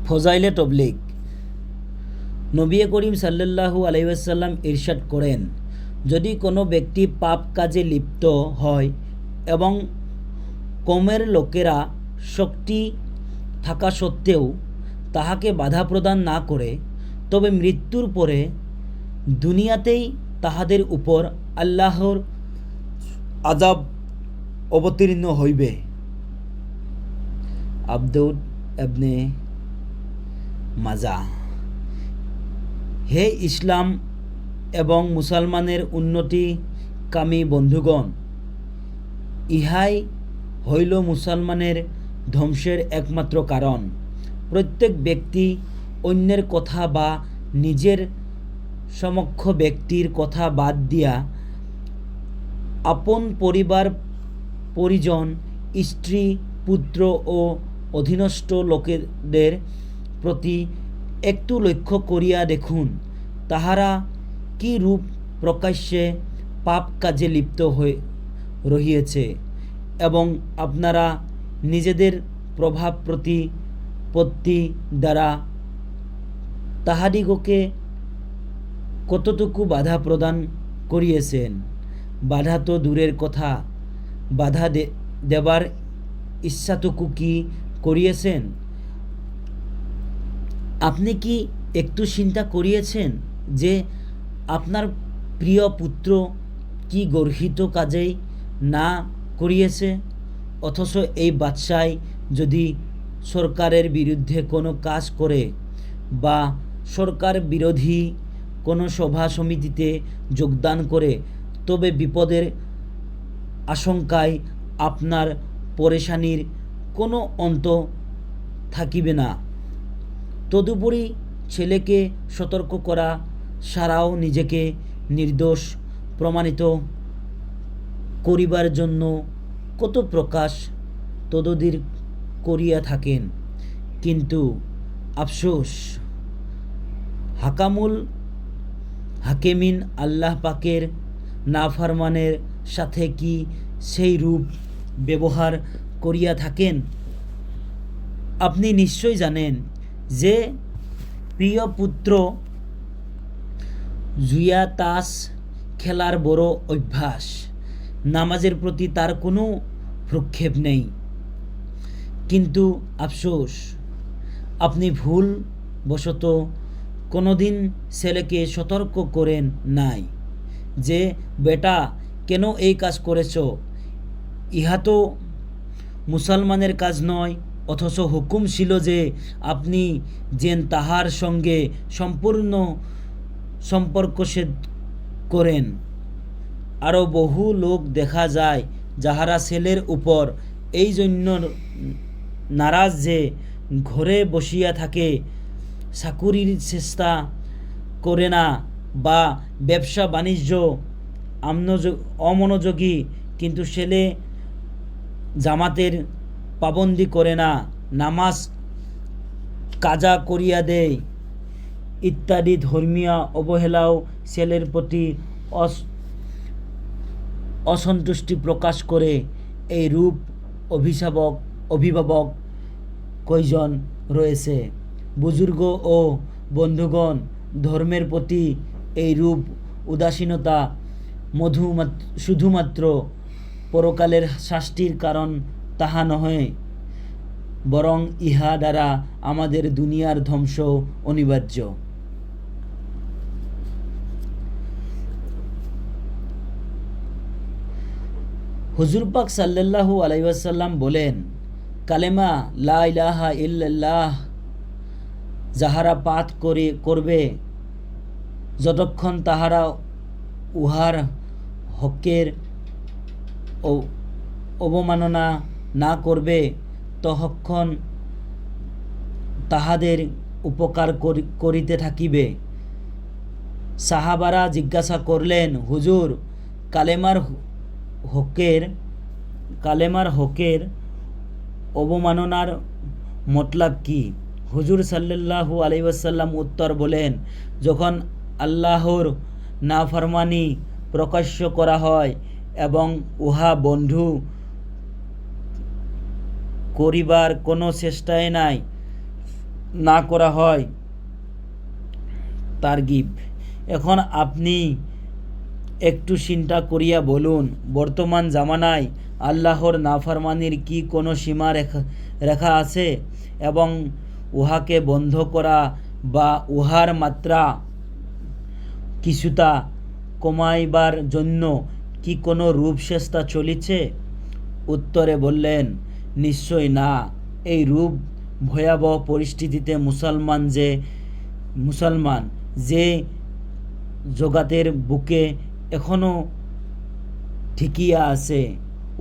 ফজাইলে তবলিগ। নবী করিম সাল্লাল্লাহু আলাইহি ওয়াসাল্লাম ইরশাদ করেন, যদি কোনো ব্যক্তি পাপ কাজে লিপ্ত হয় এবং কওমের লোকেরা শক্তি থাকা সত্ত্বেও তাহাকে বাধা প্রদান না করে, তবে মৃত্যুর পরে দুনিয়াতেই তাহাদের উপর আল্লাহর আযাব অবতীর্ণ হইবে। আবদুল ইবনে মাজাহ। হে ইসলাম এবং মুসলমানের উন্নতিকামী বন্ধুগণ, ইহাই হইল মুসলমানের ধ্বংসের একমাত্র কারণ। প্রত্যেক ব্যক্তি অন্যের কথা বা নিজের সমক্ষ ব্যক্তির কথা বাদ দিয়া আপন পরিবার পরিজন, স্ত্রী, পুত্র ও অধীনস্থ লোকেদের প্রতি একটু লক্ষ্য করিয়া দেখুন, তাহারা কি রূপ প্রকাশ্যে পাপ কাজে লিপ্ত হয়ে রহিয়াছে, এবং আপনারা নিজেদের প্রভাব প্রতিপত্তি দ্বারা তাহাদিগকে কতটুকু বাধা প্রদান করিয়েছেন। বাধা তো দূরের কথা, বাধা দেবার ইচ্ছাটুকু কি করিয়েছেন? আপনি কি একটু চিন্তা করিয়েছেন যে আপনার প্রিয় পুত্র কি গর্হিত কাজেই না করিয়েছে, অথচ এই বাদশাহ যদি সরকারের বিরুদ্ধে কোনো কাজ করে বা সরকার বিরোধী কোনো সভা সমিতিতে যোগদান করে, তবে বিপদের আশঙ্কায় আপনার পরেশানির কোনো অন্ত থাকিবে না। তদুপরি ছেলেকে সতর্ক করা ছাড়াও নিজেকে নির্দোষ প্রমাণিত করিবার জন্য কত প্রকাশ তদবির করিয়া থাকেন। কিন্তু আফসোস, হাকামুল হাকিমিন আল্লাহ পাকের নাফরমানের সাথে কি সেই রূপ ব্যবহার করিয়া থাকেন? আপনি নিশ্চয় জানেন যে প্রিয় পুত্র জুয়া তাস খেলার বড় অভ্যাস, নামাজের প্রতি তার কোনো ভ্রুক্ষেপ নেই। কিন্তু আফসোস, আপনি ভুল বশত কোনোদিন ছেলেকে সতর্ক করেন নাই যে বেটা কেন এই কাজ করেছ, ইহা তো মুসলমানের কাজ নয়, অথচ হুকুম ছিল যে আপনি যেন তাহার সঙ্গে সম্পূর্ণ সম্পর্কচ্ছেদ করেন। আরও বহু লোক দেখা যায় যাহারা ছেলের উপর এই জন্য নারাজ যে ঘরে বসিয়া থাকে, চাকুরির চেষ্টা করে না বা ব্যবসা বাণিজ্য অমনোযোগী, কিন্তু ছেলে জামাতের পাবন্দি করে না, নামাজ কাজা করিয়া দেয় ইত্যাদি ধর্মীয় অবহেলাও ছেলের প্রতি অসন্তুষ্টি প্রকাশ করে। এই রূপ অভিভাবক কয়জন রয়েছে? বুজুর্গ ও বন্ধুগণ, ধর্মের প্রতি এই রূপ উদাসীনতা শুধুমাত্র পরকালের শাস্তির কারণ তাহা নহে, বরং ইহা দ্বারা আমাদের দুনিয়ার ধ্বংস অনিবার্য। হুজুর পাক সাল্লাল্লাহু আলাইহি ওয়াসাল্লাম বলেন, কালেমা লা ইলাহা ইল্লাল্লাহ যাহারা পাঠ করবে, যতক্ষণ তাহারা উহার হকের অবমাননা না করবে, ততক্ষণ তাহাদের উপকার করিতে থাকিবে। সাহাবারা জিজ্ঞাসা করলেন, হুজুর, কালেমার হকের অবমাননার মতলব কি? হুজুর সাল্লাল্লাহু আলাইহি ওয়াসাল্লাম উত্তর বলেন, যখন আল্লাহর নাফরমানি প্রকাশ্য করা হয় এবং উহা বন্ধ করিবার কোনো চেষ্টাই নাই, না করা হয় তারগিব। এখন আপনি একটু চিন্তা করিয়া বলুন, বর্তমান জামানায় আল্লাহর নাফরমানির কি কোনো সীমা রেখা আছে, এবং উহাকে বন্ধ করা বা উহার মাত্রা কিছুটা কমাইবার জন্য কি কোনো রূপচেষ্টা চলিছে? উত্তরে বললেন, নিশ্চয় না। এই রূপ ভয়াবহ পরিস্থিতিতে মুসলমান যে জগতের বুকে এখনও ঠিকিয়া আছে,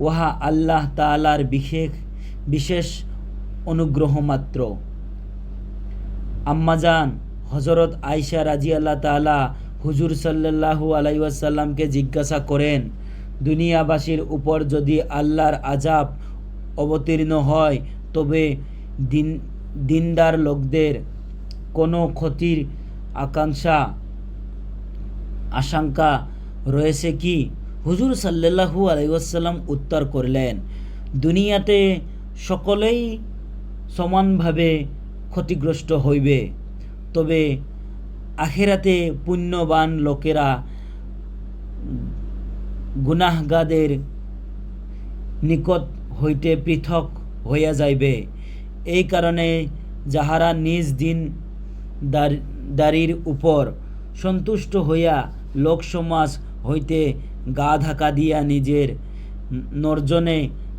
উহা আল্লাহ তাআলার বিশেষ অনুগ্রহ মাত্র। আম্মাজান হযরত আয়েশা রাদিয়াল্লাহু তাআলা হুজুর সাল্লাল্লাহু আলাইহি ওয়াসাল্লামকে জিজ্ঞাসা করেন, দুনিয়াবাসীর উপর যদি আল্লাহর আযাব অবতীর্ণ হয় তবে দিনদার লোকদের কোনো ক্ষতির আশঙ্কা রয়েছে কি? হুজুর সাল্লাল্লাহু আলাইহি ওয়াসাল্লাম উত্তর করলেন, দুনিয়াতে সকলেই সমানভাবে ক্ষতিগ্রস্ত হইবে, তবে আখিরাতে পুণ্যবান লোকেরা গুনাহগারদের নিকট হইতে পৃথক হইয়া যাইবে। এই কারণে যাহারা নিজ দিন দারির উপর সন্তুষ্ট হইয়া লোকসমাজ হইতে গা ঢাকা দিয়া নিজের নর্জনে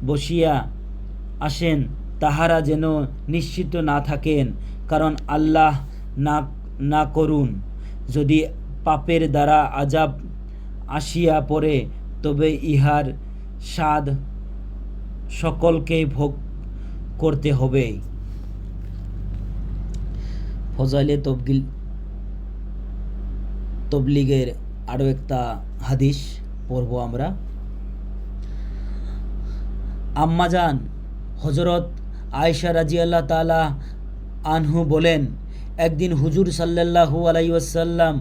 বসিয়া আসেন, তাহারা যেন নিশ্চিত না থাকেন, কারণ আল্লাহ না করুন যদি পাপের দ্বারা আযাব আসিয়া পড়ে, তবে ইহার স্বাদ সকলকেই ভোগ করতে হবে। ফজাইলে তবলিগের আরও একটা হাদিস পড়ব আমরা। আম্মাজান হযরত আয়েশা রাদিয়াল্লাহু তাআলা আনহু বলেন, একদিন হুজুর সাল্লাল্লাহু আলাইহি ওয়াসাল্লাম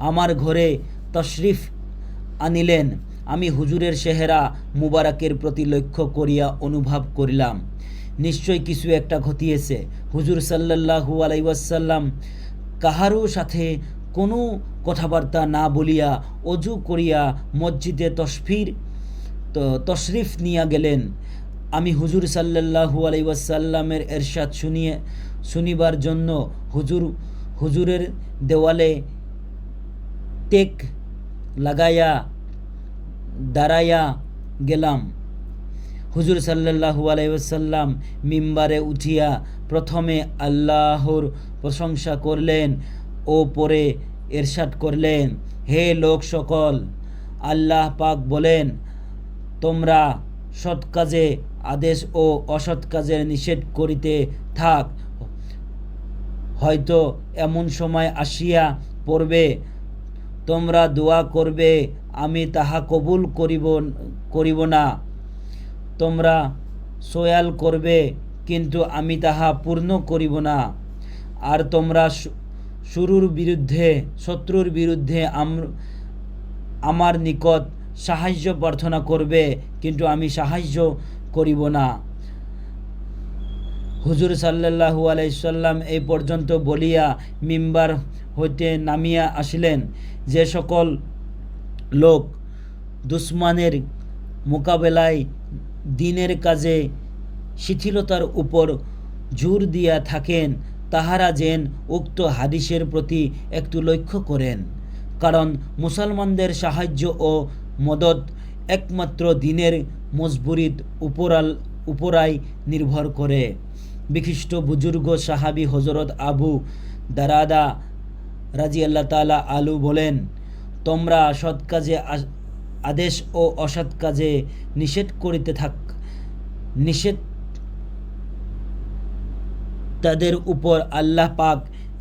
আমার ঘরে তশরিফ আনিলেন। আমি হুজুরের চেহারা মুবারকের প্রতি লক্ষ্য করিয়া অনুভব করিলাম, নিশ্চয় কিছু একটা ঘটিয়েছে। হুজুর সাল্লাল্লাহু আলাইহি ওয়াসাল্লাম কাহারও সাথে কোনো কথাবার্তা না বলিয়া অজু করিয়া মসজিদে তশরিফ নিয়া গেলেন। আমি হুজুর সাল্লাল্লাহু আলাইহি ওয়াসাল্লামের ইরশাদ শুনিবার জন্য হুজুরের দেওয়ালে টেক লাগাইয়া দাঁড়াইয়া গেলাম। হুজুর সাল্লাল্লাহু আলাইহি ওয়াসাল্লাম মিম্বারে উঠিয়া প্রথমে আল্লাহর প্রশংসা করলেন ও পরে ইরশাদ করলেন, হে লোক সকল, আল্লাহ পাক বলেন, তোমরা সৎ কাজে আদেশ ও অসৎ কাজের নিষেধ করিতে থাক। হয়তো এমন সময় আসিয়া পড়বে, তোমরা দোয়া করবে, আমি তাহা কবুল করিব না। তোমরা সয়াল করবে, কিন্তু আমি তাহা পূর্ণ করিব না। আর তোমরা শত্রুর বিরুদ্ধে আমার নিকট সাহায্য প্রার্থনা করবে, কিন্তু আমি সাহায্য করিব না। হুজুর সাল্লাল্লাহু আলাইহি সাল্লাম এই পর্যন্ত বলিয়া মিম্বার হইতে নামিয়া আসিলেন। যে সকল লোক দুশমনের মোকাবেলায় দ্বীনের কাজে শিথিলতার উপর জোর দিয়া থাকেন, তাহারা যেন উক্ত হাদিসের প্রতি একটু লক্ষ্য করেন, কারণ মুসলমানদের সাহায্য ও মদত একমাত্র দ্বীনের মজবুরির উপরাই নির্ভর করে। বিশিষ্ট বুজুর্গ সাহাবী হযরত আবু দারদা রাদিয়াল্লাহু তাআলা আনহু বলেন, তোমরা সৎ কাজে আদেশ ও অসৎ কাজে নিষেধ তাদের উপর আল্লাহ পাক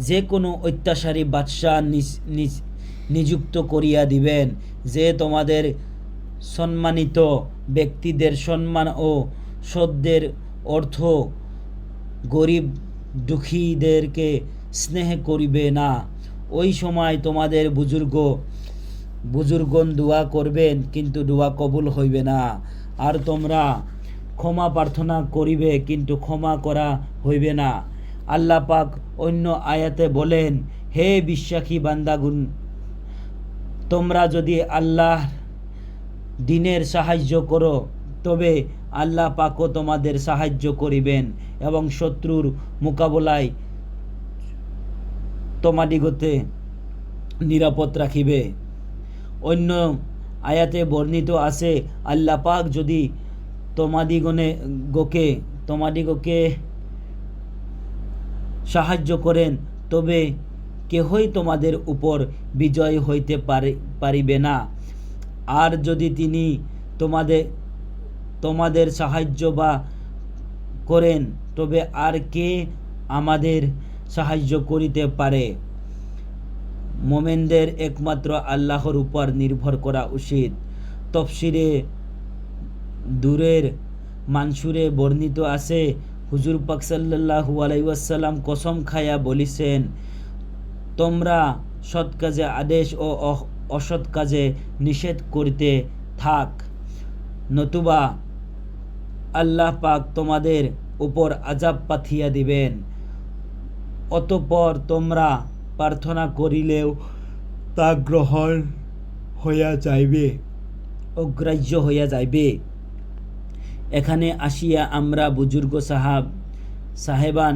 যে কোনো অত্যাচারী বাদশাহ নিযুক্ত করিয়া দিবেন, যে তোমাদের সম্মানিত ব্যক্তিদের সম্মান ও সদ্যের অর্থ গরিব দুঃখীদেরকে স্নেহ করিবে না। ওই সময় তোমাদের বুজুর্গণ দোয়া করবেন, কিন্তু দোয়া কবুল হইবে না। আর তোমরা ক্ষমা প্রার্থনা করিবে, কিন্তু ক্ষমা করা হইবে না। আল্লাহ পাক অন্য আয়াতে বলেন, হে বিশ্বাসী বান্দাগুন, তোমরা যদি আল্লাহর দ্বীনের সাহায্য করো তবে আল্লাহ পাকও তোমাদের সাহায্য করিবেন এবং শত্রুর মোকাবিলায় তোমাদিগতে নিরাপদ রাখিবে। অন্য আয়াতে বর্ণিত আছে, আল্লাহ পাক যদি তোমাদিগকে সাহায্য করেন তবে কেহই তোমাদের উপর বিজয় হইতে পারিবে না। আর যদি তিনি তোমাদের সাহায্য বা করেন তবে আর কে আমাদের সাহায্য করিতে পারে? মোমেনদের একমাত্র আল্লাহর উপর নির্ভর করা উচিত। তফসিরে দূরের মানসুরে বর্ণিত আছে, হুজুর পাক সাল্লাল্লাহু আলাইহি ওয়াসাল্লাম কসম খায়া বলিছেন, তোমরা সৎ কাজে আদেশ ও অসৎ কাজে নিষেধ করিতে থাক, নতুবা আল্লাহ পাক তোমাদের উপর আযাব পাঠিয়ে দিবেন। অতঃপর তোমরা প্রার্থনা করিলেও তা অগ্রাহ্য হইয়া যাইবে। এখানে আসিয়া আমরা বুজুর্গ সাহেবান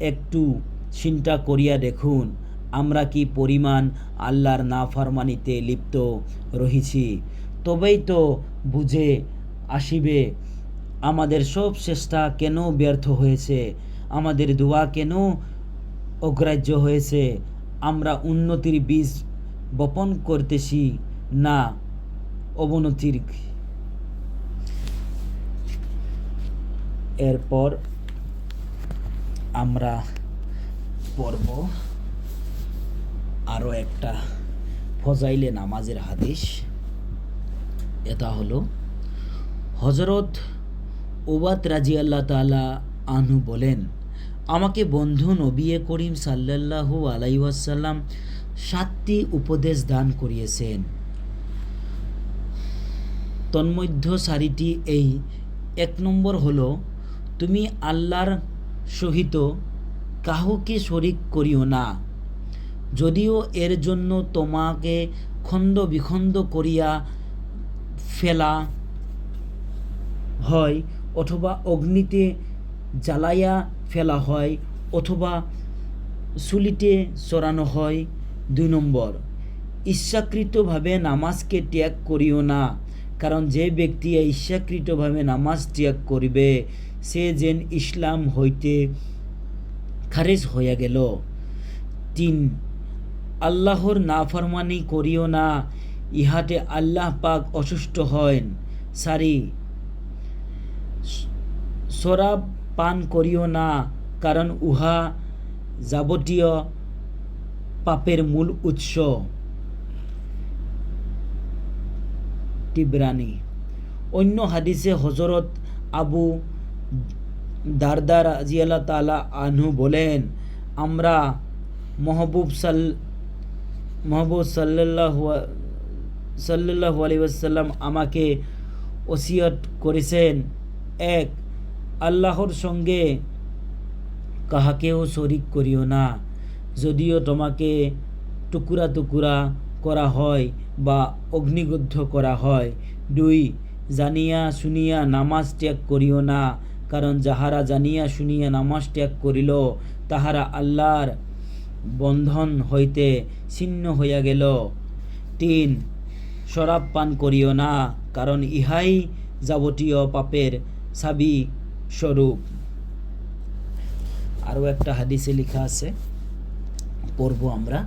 একটু চিন্তা করিয়া দেখুন, আমরা কি পরিমাণ আল্লাহর নাফরমানিতে লিপ্ত রহিছি। তবেই তো বুঝে আসিবে আমাদের সব চেষ্টা কেন ব্যর্থ হয়েছে, আমাদের দোয়া কেন অগ্রাহ্য হয়েছে। আমরা উন্নতির বীজ বপন করতেছি না অবনতির। এরপর আমরা পড়ব আরও একটা ফজাইলে নামাজের হাদিস। এটা হলো হযরত উবাদ রাদিয়াল্লাহু তাআলা আনহু বলেন, আমাকে বন্ধু নবী করিম সাল্লাল্লাহু আলাইহি ওয়াসাল্লাম 7টি উপদেশ দান করিয়েছেন। তন্মধ্য 4টি এই। 1 নম্বর হলো, তুমি আল্লাহর সহিত কাউকে শরীক করিও না, যদিও এর জন্য তোমাকে খণ্ড বিখণ্ড করিয়া ফেলা হয় অথবা অগ্নিতে জ্বালাইয়া ফেলা হয় অথবা চুলিতে চড়ানো হয়। 2 নম্বর, ইচ্ছাকৃতভাবে নামাজকে ত্যাগ করিও না, কারণ যে ব্যক্তি ইচ্ছাকৃতভাবে নামাজ ত্যাগ করিবে সে যেন ইসলাম হইতে খারিজ হইয়া গেল। 3, আল্লাহর নাফরমানি করিও না, ইহাতে আল্লাহ পাক অসুষ্ট হন। 4, শরাব পান করিও না, কারণ উহা যাবতীয় পাপের মূল উৎস। তিবরানি। অন্য হাদিসে হযরত আবু দারদা রাদিয়াল্লাহু তাআলা আনহু বলেন, আমরা মহবুব সাল্লাল্লাহু আলাইহি ওয়াসাল্লাম আমাকে ওসিয়ত করেছেন, 1, আল্লাহর সঙ্গে কাহাকেও শরীক করিও না, যদিও তোমাকে টুকরা টুকরা করা হয় বা অগ্নিদগ্ধ করা হয়। 2, জানিয়া শুনিয়া নামাজ ত্যাগ করিও না, কারণ যাহারা জানিয়া শুনিয়া নামাজ ত্যাগ করিল তাহারা আল্লাহর বন্ধন হইতে ছিন্ন হইয়া গেল। 3, শরাব পান করিও না, কারণ ইহাই যাবতীয় পাপের চাবি স্বরূপ। আরও একটা হাদিসে লেখা আছে, পড়ব আমরা।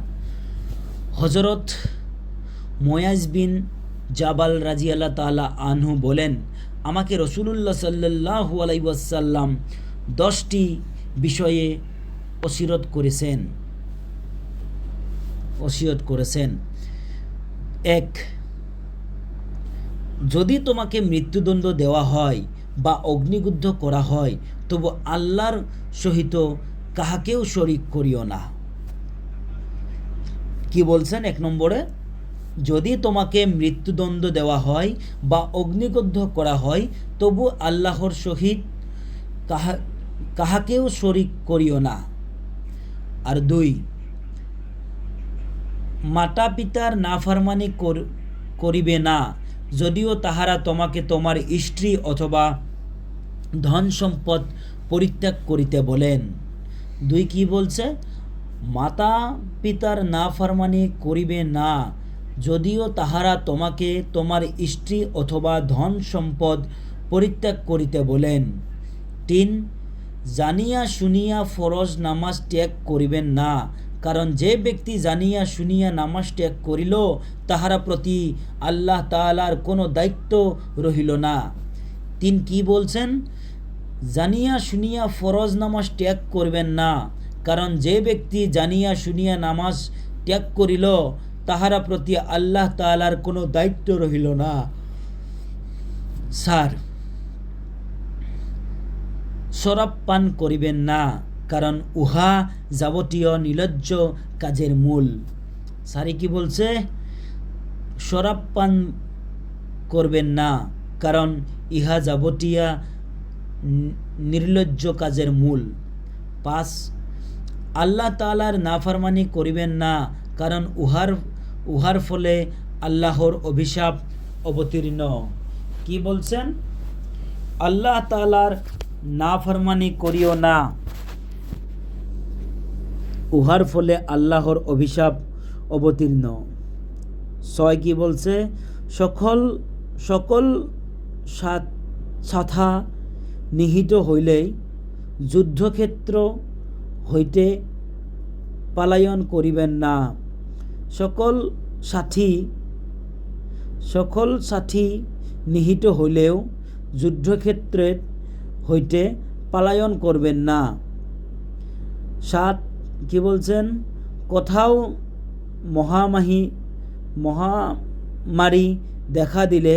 হযরত মুয়াজ বিন জাবাল রাদিয়াল্লাহু তাআলা আনহু বলেন, আমাকে রাসূলুল্লাহ সাল্লাল্লাহু আলাইহি ওয়াসাল্লাম 10টি বিষয়ে ওসিয়ত করেছেন। 1, যদি তোমাকে মৃত্যুদণ্ড দেওয়া হয় বা অগ্নিদগ্ধ করা হয় তবু আল্লাহর সহিত কাহাকেও শরীক করিও না। কি বলছেন? 1 নম্বরে, যদি তোমাকে মৃত্যুদণ্ড দেওয়া হয় বা অগ্নিদগ্ধ করা হয় তবু আল্লাহর সহিত কাহাকেও শরীক করিও না। আর 2, মাতা পিতার নাফরমানি করিবে না, যদিও তাহারা তোমাকে তোমার স্ত্রী অথবা ধন সম্পদ পরিত্যাগ করিতে বলেন। 2 কি বলছে? মাতা পিতার নাফরমানি করিবে না, যদিও তাহারা তোমাকে তোমার স্ত্রী অথবা ধন সম্পদ পরিত্যাগ করিতে বলেন। 3, জানিয়া শুনিয়া ফরজ নামাজ ত্যাগ করিবেন না, কারণ যে ব্যক্তি জানিয়া শুনিয়া নামাজ ত্যাগ করিল তাহারা প্রতি আল্লাহ তাআলার কোনো দায়িত্ব রহিল না। 3 কি বলছেন? জানিয়া শুনিয়া ফরজ নামাজ ত্যাগ করবেন না, কারণ যে ব্যক্তি জানিয়া শুনিয়া নামাজ ত্যাগ করিল তাহারা প্রতি আল্লাহ তাআলার কোনো দায়িত্ব রহিল না। 4, শরাব পান করিবেন না, কারণ উহা যাবতীয় নির্লজ্জ কাজের মূল। 4 কি বলছে? শরাব পান করবেন না, কারণ ইহা যাবতীয় নির্লজ্জ কাজের মূল। 5, আল্লাহ তাআলার নাফরমানি করিবেন না, কারণ উহার ফলে আল্লাহর অভিশাপ অবতীর্ণ। কি বলছেন? আল্লাহ তাআলার নাফরমানি করিও না, উহার ফলে আল্লাহর অভিশাপ অবতীর্ণ। 6 কি বলছে? সকল সাথা নিহিত হইলেই যুদ্ধক্ষেত্র হইতে পলায়ন করিবেন না। সকল সাথী নিহিত হইলেও যুদ্ধক্ষেত্রে হইতে পলায়ন করবেন না। 7 কি বলছেন? কোথাও মহামারী দেখা দিলে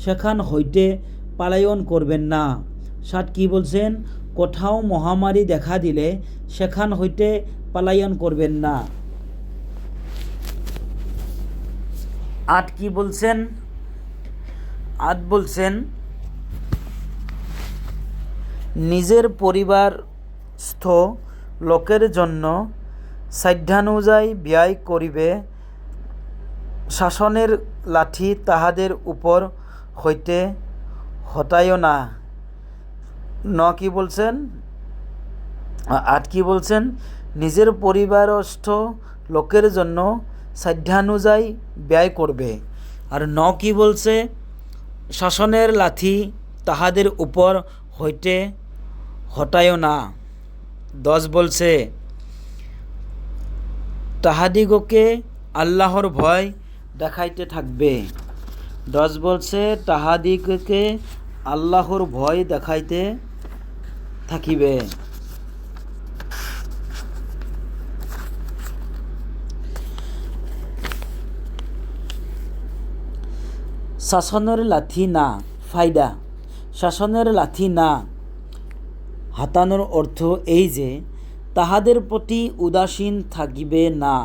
সেখান হইতে পলায়ন করবেন না। 7 কি বলছেন? কোথাও মহামারী দেখা দিলে সেখান হইতে পলায়ন করবেন না। 8 কি বলছেন? 8 বলছেন নিজের পরিবারস্থ লোকের জন্য সাধ্যানুযায়ী ব্যয় করিবে, শাসনের লাঠি তাহাদের উপর হইতে হটাইও না। 9 কি বলছেন? 8 কি বলছেন? নিজের পরিবারস্থ লোকের জন্য সাধ্যানুযায়ী ব্যয় করবে। আর 9 কি বলছে? শাসনের লাঠি তাহাদের উপর হইতে হটাইও না। 10 বলছে তাহাদিগকে আল্লাহর ভয় দেখাইতে থাকবে। 10 বলছে তাহাদিগকে আল্লাহর ভয় দেখাইতে থাকিবে। শাসনের লাঠি না ফায়দা। শাসনের লাঠি না হাতানোর অর্থ এই যে তাহাদের প্রতি উদাসীন থাকিবে না,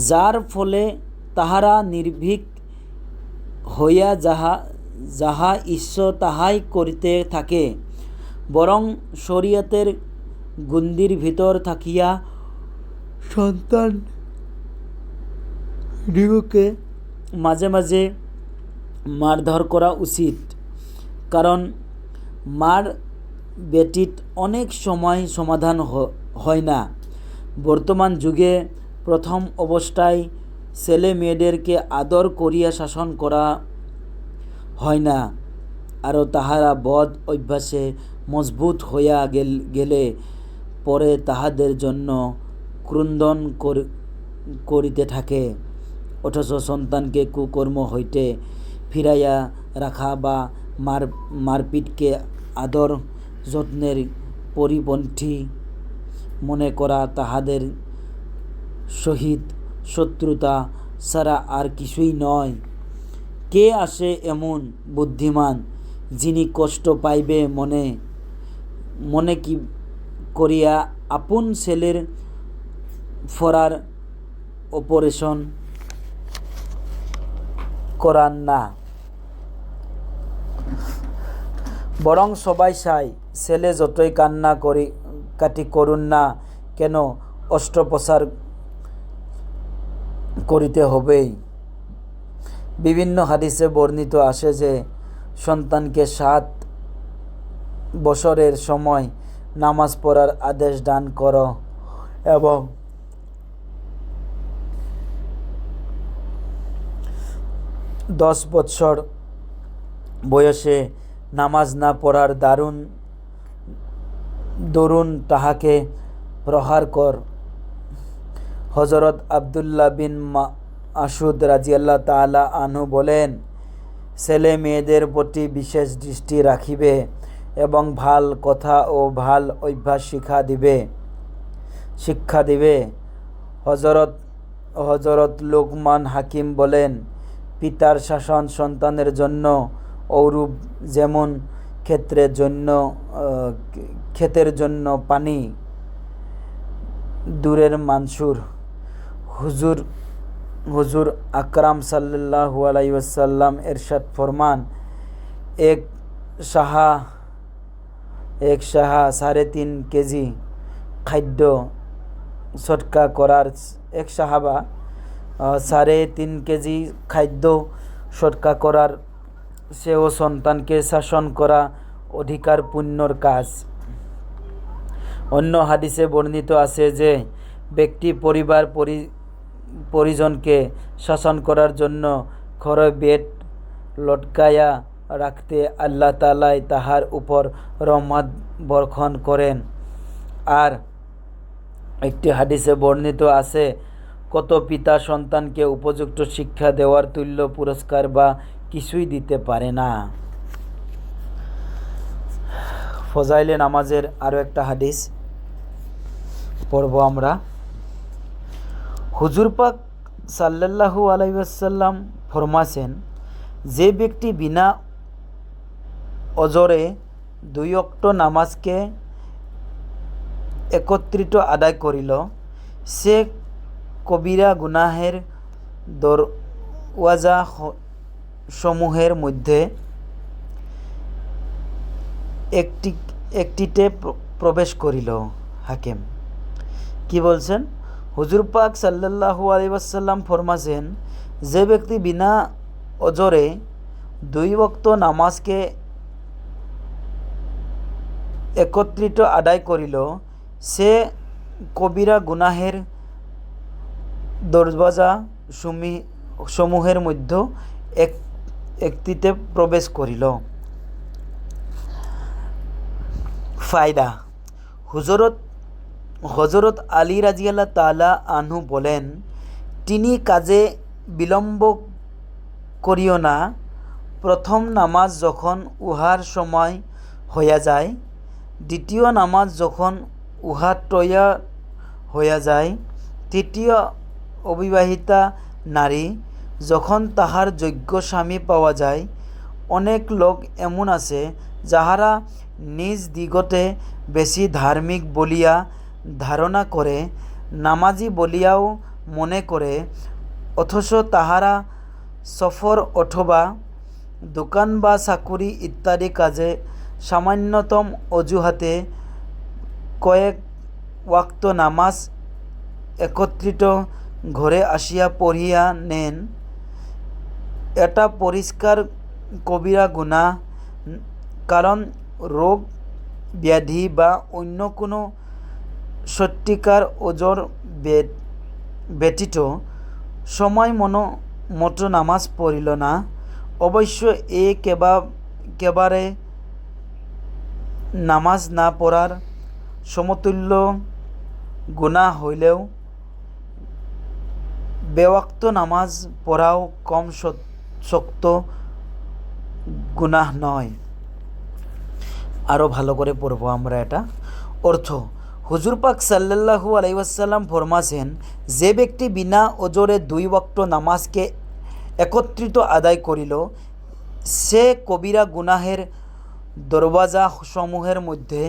যার ফলে তাহারা নির্ভীক হইয়া যাহা ইচ্ছা তাহাই করিতে থাকে, বরং শরীয়তের গণ্ডির ভিতর থাকিয়া সন্তান দিগকে মাঝে মাঝে মারধর করা উচিত, কারণ মার ব্যতীত অনেক সময় সমাধান হয় না। বর্তমান যুগে প্রথম অবস্থায় ছেলে মেয়েদেরকে আদর করিয়া শাসন করা হয় না, আরও তাহারা বদ অভ্যাসে মজবুত হইয়া গেলে পরে তাহাদের জন্য ক্রন্দন করিতে থাকে। অথচ সন্তানকে কুকর্ম হইতে ফিরাইয়া রাখা বা মারপিটকে আদর যত্নের পরিপন্থী মনে করা তাহাদের সহিত শত্রুতা ছাড়া আর কিছুই নয়। কে আসে এমন বুদ্ধিমান যিনি কষ্ট পাইবে মনে কি করিয়া আপন ছেলের ফরার অপারেশন করান না, বরং সবাই চায় ছেলে যতই কান্না কাটি করুন না কেন অস্ত্রোপচার করিতে হবেই। বিভিন্ন হাদিসে বর্ণিত আসে যে সন্তানকে 7 বছরের সময় নামাজ পড়ার আদেশ দান করো এবং 10 বছর বয়সে নামাজ না পড়ার দরুন তাহাকে প্রহার কর। হযরত আব্দুল্লাহ বিন মাসউদ রাদিয়াল্লাহু তাআলা আনহু বলেন, ছেলে মেয়েদের প্রতি বিশেষ দৃষ্টি রাখিবে এবং ভাল কথা ও ভাল অভ্যাস শিক্ষা দিবে। হযরত লুকমান হাকিম বলেন, পিতার শাসন সন্তানের জন্য ঔরূপ যেমন ক্ষেতের জন্য পানি দূরের মানসুর। হুজুর আকরাম সাল্লাল্লাহু আলাইহি ওয়াসাল্লাম এরশাদ ফরমান, এক সাহা 3.5 কেজি খাদ্য সদকা করার 3.5 কেজি খাদ্য সদকা করার সেও সন্তানকে শাসন করা অধিকার পুণ্যর কাজ। অন্য হাদিসে বর্ণিত আছে যে ব্যক্তি পরিবার পরিজনকে শাসন করার জন্য ঘরে বেত লটকায়া রাখতে আল্লাহ তাআলা তাহার উপর রহমত বর্ষণ করেন। আর একটি হাদিসে বর্ণিত আছে, কত পিতা সন্তানকে উপযুক্ত শিক্ষা দেওয়ার তুল্য পুরস্কার বা কিছুই দিতে পারে না। ফজাইলে নামাজের আরও একটা হাদিস পড়ব আমরা। হুজুর পাক সাল্লাল্লাহু আলাইহি ওয়াসাল্লাম ফরমাছেন, যে ব্যক্তি বিনা অজরে 2 ওয়াক্ত নামাজকে একত্রিত আদায় করিল, সে কবিরা গুনাহের দরওয়াজা সমূহের মধ্যে একটিতে প্রবেশ করিল। হাকিম কি বলছেন? হুজুর পাক সাল্লাল্লাহু আলাইহি ওয়াসাল্লাম ফরমাছেন, যে ব্যক্তি বিনা অজরে 2 ওয়াক্ত নামাজকে একত্রিত আদায় করিল, সে কবিরা গুনাহের দরওয়াজা সমূহের মধ্যে একটিতে প্রবেশ করিল। ফায়দা। হযরত আলী রাদিয়াল্লাহু তাআলা আনহু বলেন, তিনি কাজে বিলম্ব করিও না। প্রথম নামাজ যখন উহার সময় হইয়া যায়, দ্বিতীয় নামাজ যখন উহা তৈয়ার হইয়া যায়, তৃতীয় অবিবাহিতা নারী যখন তাহার যোগ্য স্বামী পাওয়া যায়। অনেক লোক এমন আছে যাহারা নিজ দিগতে বেশি ধার্মিক বলিয়া ধারণা করে, নামাজি বলিয়াও মনে করে, অথচ তাহারা সফর অথবা দোকান বা চাকুরি ইত্যাদি কাজে সামান্যতম অজুহাতে কয়েক ওয়াক্ত নামাজ একত্রিত ঘরে আসিয়া পড়িয়া নেন। এটা পরিষ্কার কবিরা গুনাহ, কারণ রোগ ব্যাধি বা অন্য কোনো সত্যিকার ওজর ব্যতীত সময় মতো নামাজ পড়িল না। অবশ্য কেবারে নামাজ না পড়ার সমতুল্য গুনাহ হইলেও বেওয়াক্ত নামাজ পড়াও কম শক্ত গুনাহ নয়। আরও ভালো করে পড়ব আমরা এটা। অর্থ, হুজুর পাক সাল্লাল্লাহু আলাইহি ওয়াসাল্লাম ফরমাছেন, যে ব্যক্তি বিনা ওজরে 2 ওয়াক্ত নামাজকে একত্রিত আদায় করিল, সে কবিরা গুনাহের দরওয়াজা সমূহের মধ্যে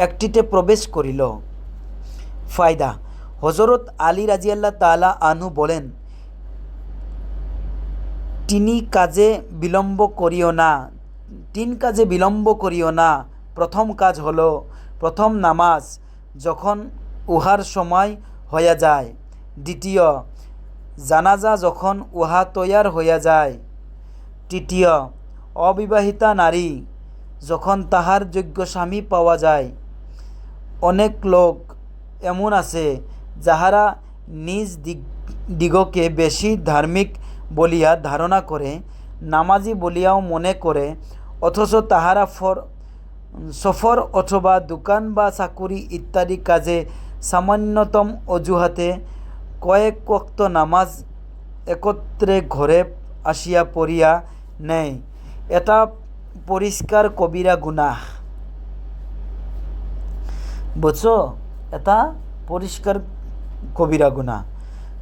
একটিতে প্রবেশ করিল। ফায়দা। হযরত আলী রাদিয়াল্লাহু তাআলা আনহু বলেন, তিন কাজে বিলম্ব করিও না। প্রথম কাজ হলো প্রথম নামাজ, যখন উহার সময় হইয়া যায়। দ্বিতীয়, জানাজা যখন উহা তৈয়ার হইয়া যায়। তৃতীয়, অবিবাহিতা নারী যখন তাহার যোগ্য স্বামী পাওয়া যায়। অনেক লোক এমন আছে যাহারা নিজ দিগকে বেশি ধার্মিক বলিয়া ধারণা করে, নামাজি বলিয়াও মনে করে, অথচ তাহারা সফর অথবা দোকান বা চাকুরি ইত্যাদি কাজে সামান্যতম অজুহাতে কয়েক ওয়াক্ত নামাজ একত্রে ঘরে আসিয়া পড়িয়া নেয়। এটা পরিষ্কার কবিরা গুনাহ। বুঝছো? এটা পরিষ্কার কবিরা গুনাহ।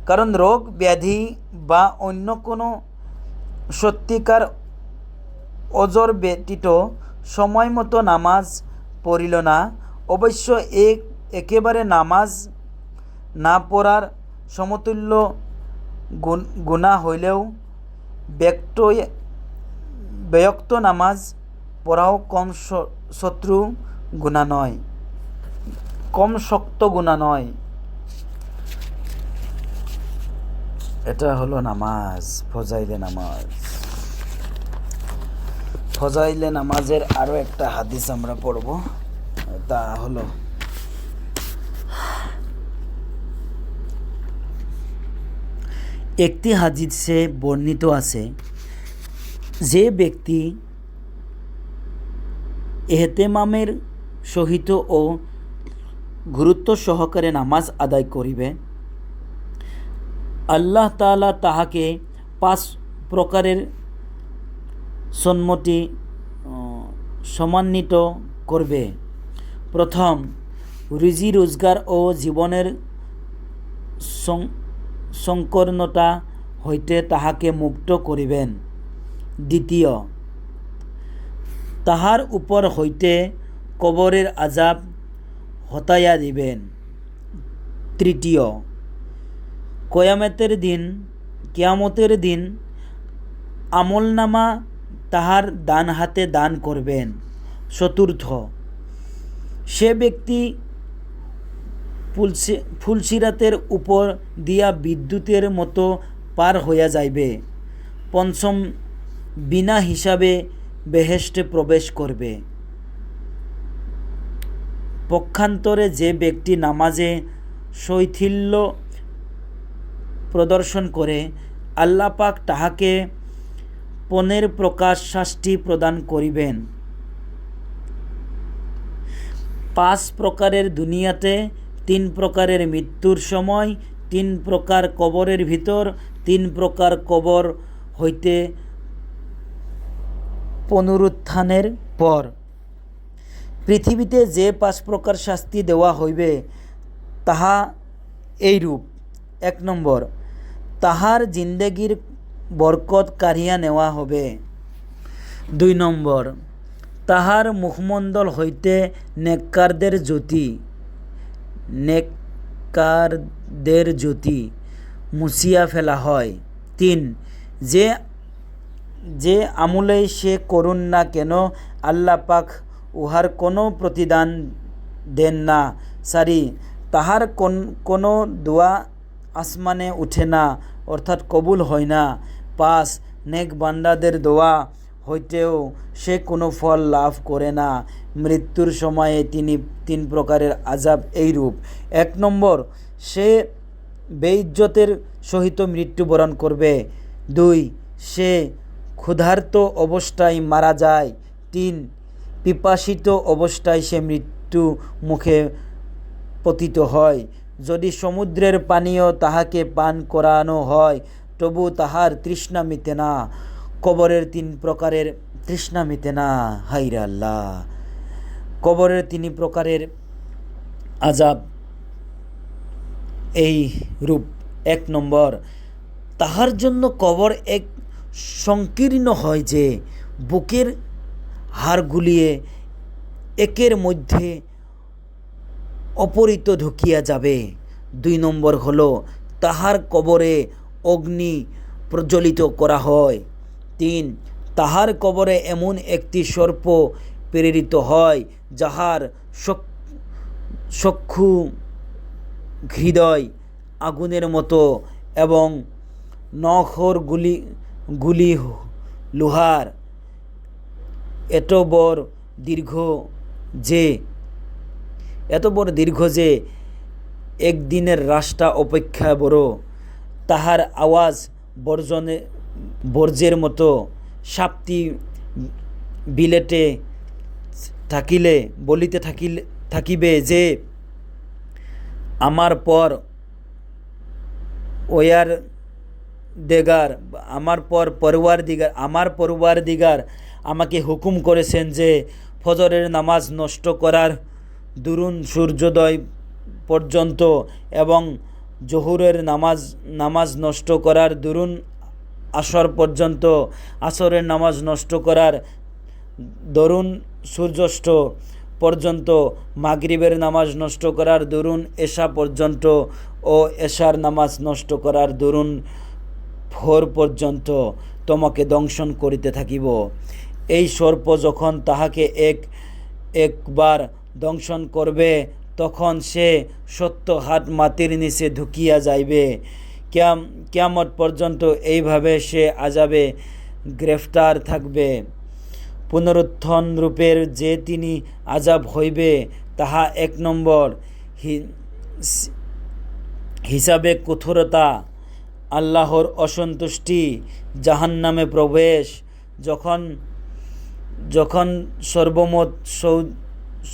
কারণ রোগ ব্যাধি বা অন্য কোনো সত্যিকার অজর ব্যতীত সময় মতো নামাজ পড়িল না। অবশ্য একেবারে নামাজ না পড়ার সমতুল্য গুনাহ হইলেও ব্যক্ত নামাজ পড়াও কম শক্ত গুনাহ নয়। এটা হলো নামাজ, ফজাইলে নামাজ। ফজাইলে নামাজের আরও একটা হাদিস আমরা পড়ব। তা হলো, একটি হাদিসে বর্ণিত আছে, যে ব্যক্তি এহতেমামের সহিত ও গুরুত্ব সহকারে নামাজ আদায় করিবে, আল্লাহ তাআলা তাহাকে 5 প্রকারের সম্মতি সম্মানিত করবে। প্রথম, রুজি রোজগার ও জীবনের সংকীর্ণতা হইতে তাহাকে মুক্ত করিবেন। দ্বিতীয়, তাহার উপর হইতে কবরের আযাব হটাইয়া দিবেন। তৃতীয়, কিয়ামতের দিন আমলনামা তাহার ডান হাতে দান করবেন। চতুর্থ, সে ব্যক্তি ফুলসিরাতের উপর দিয়া বিদ্যুতের মতো পার হইয়া যাইবে। পঞ্চম, বিনা হিসাবে বেহেশতে প্রবেশ করবে। পক্ষান্তরে যে ব্যক্তি নামাজে শৈথিল্য প্রদর্শন করে, আল্লাহ পাক তাহাকে 15 প্রকার শাস্তি প্রদান করিবেন। 5 প্রকারের দুনিয়াতে, 3 প্রকারের মৃত্যুর সময়, 3 প্রকার কবরের ভিতর, 3 প্রকার কবর হইতে পুনরুত্থানের পর। পৃথিবীতে যে 5 প্রকার শাস্তি দেওয়া হইবে তাহা এইরূপ। 1 নম্বর, তাহার জিন্দেগির বরকত কাড়িয়া নেওয়া হবে। 2 নম্বর, তাহার মুখমণ্ডল হইতে নেককারদের জ্যোতি মুছিয়া ফেলা হয়। 3, যে আমলেই সে করুন না কেন আল্লাহ পাক উহার কোনো প্রতিদান দেন না। 4, তাহার কোনো দোয়া আসমানে উঠে না, অর্থাৎ কবুল হয় না। 5, নেক বান্দাদের দোয়া হইতেও সে কোনো ফল লাভ করে না। মৃত্যুর সময়ে 3 প্রকারের আযাব এইরূপ। 1 নম্বর, সে বেইজ্জতের সহিত মৃত্যুবরণ করবে। 2, সে ক্ষুধার্ত অবস্থায় মারা যায়। 3, পিপাসিত অবস্থায় সে মৃত্যু মুখে পতিত হয়। যদি সমুদ্রের পানীয় তাহাকে পান করানো হয় তবু তাহার তৃষ্ণা মিটে না। কবরের 3 প্রকারের তৃষ্ণা মিটে না। হায়রে আল্লাহ! কবরের 3 প্রকারের আযাব এই রূপ। 1 নম্বর, তাহার জন্য কবর এক সংকীর্ণ হয় যে বুকের হাড়গুলিয়ে একের মধ্যে অপরিত ঢুকিয়া যাবে। 2 নম্বর হলো, তাহার কবরে অগ্নি প্রজ্বলিত করা হয়। 3, তাহার কবরে এমন একটি সর্প প্রেরিত হয় যাহার চক্ষু হৃদয় আগুনের মতো এবং নখর গুলি লোহার, এত বড় দীর্ঘ যে একদিনের রাস্তা অপেক্ষা বড়। তাহার আওয়াজ বর্জ্যের মতো। সাপটি বলিতে থাকিবে যে আমার পরওয়ারদিগার আমাকে হুকুম করেছেন যে ফজরের নামাজ নষ্ট করার দরুন সূর্যোদয় পর্যন্ত এবং জোহরের নামাজ নষ্ট করার দরুন আসর পর্যন্ত, আসরের নামাজ নষ্ট করার দরুন সূর্যাস্ত পর্যন্ত, মাগরিবের নামাজ নষ্ট করার দরুন এশা পর্যন্ত ও এশার নামাজ নষ্ট করার দরুন ভোর পর্যন্ত তোমাকে দংশন করিতে থাকিব। এই সর্প যখন তাহাকে একবার দংশন করবে তখন সে 70 হাত মাটির নিচে ঢুকিয়া যাইবে। কিয়ামত পর্যন্ত এইভাবে সে আযাবে গ্রেফতার থাকবে। পুনরুত্থান রূপের যে তিনি আযাব হইবে তাহা 1 নম্বর হিসাবে কঠোরতা, আল্লাহর অসন্তুষ্টি, জাহান্নামে প্রবেশ। যখন সর্বমোট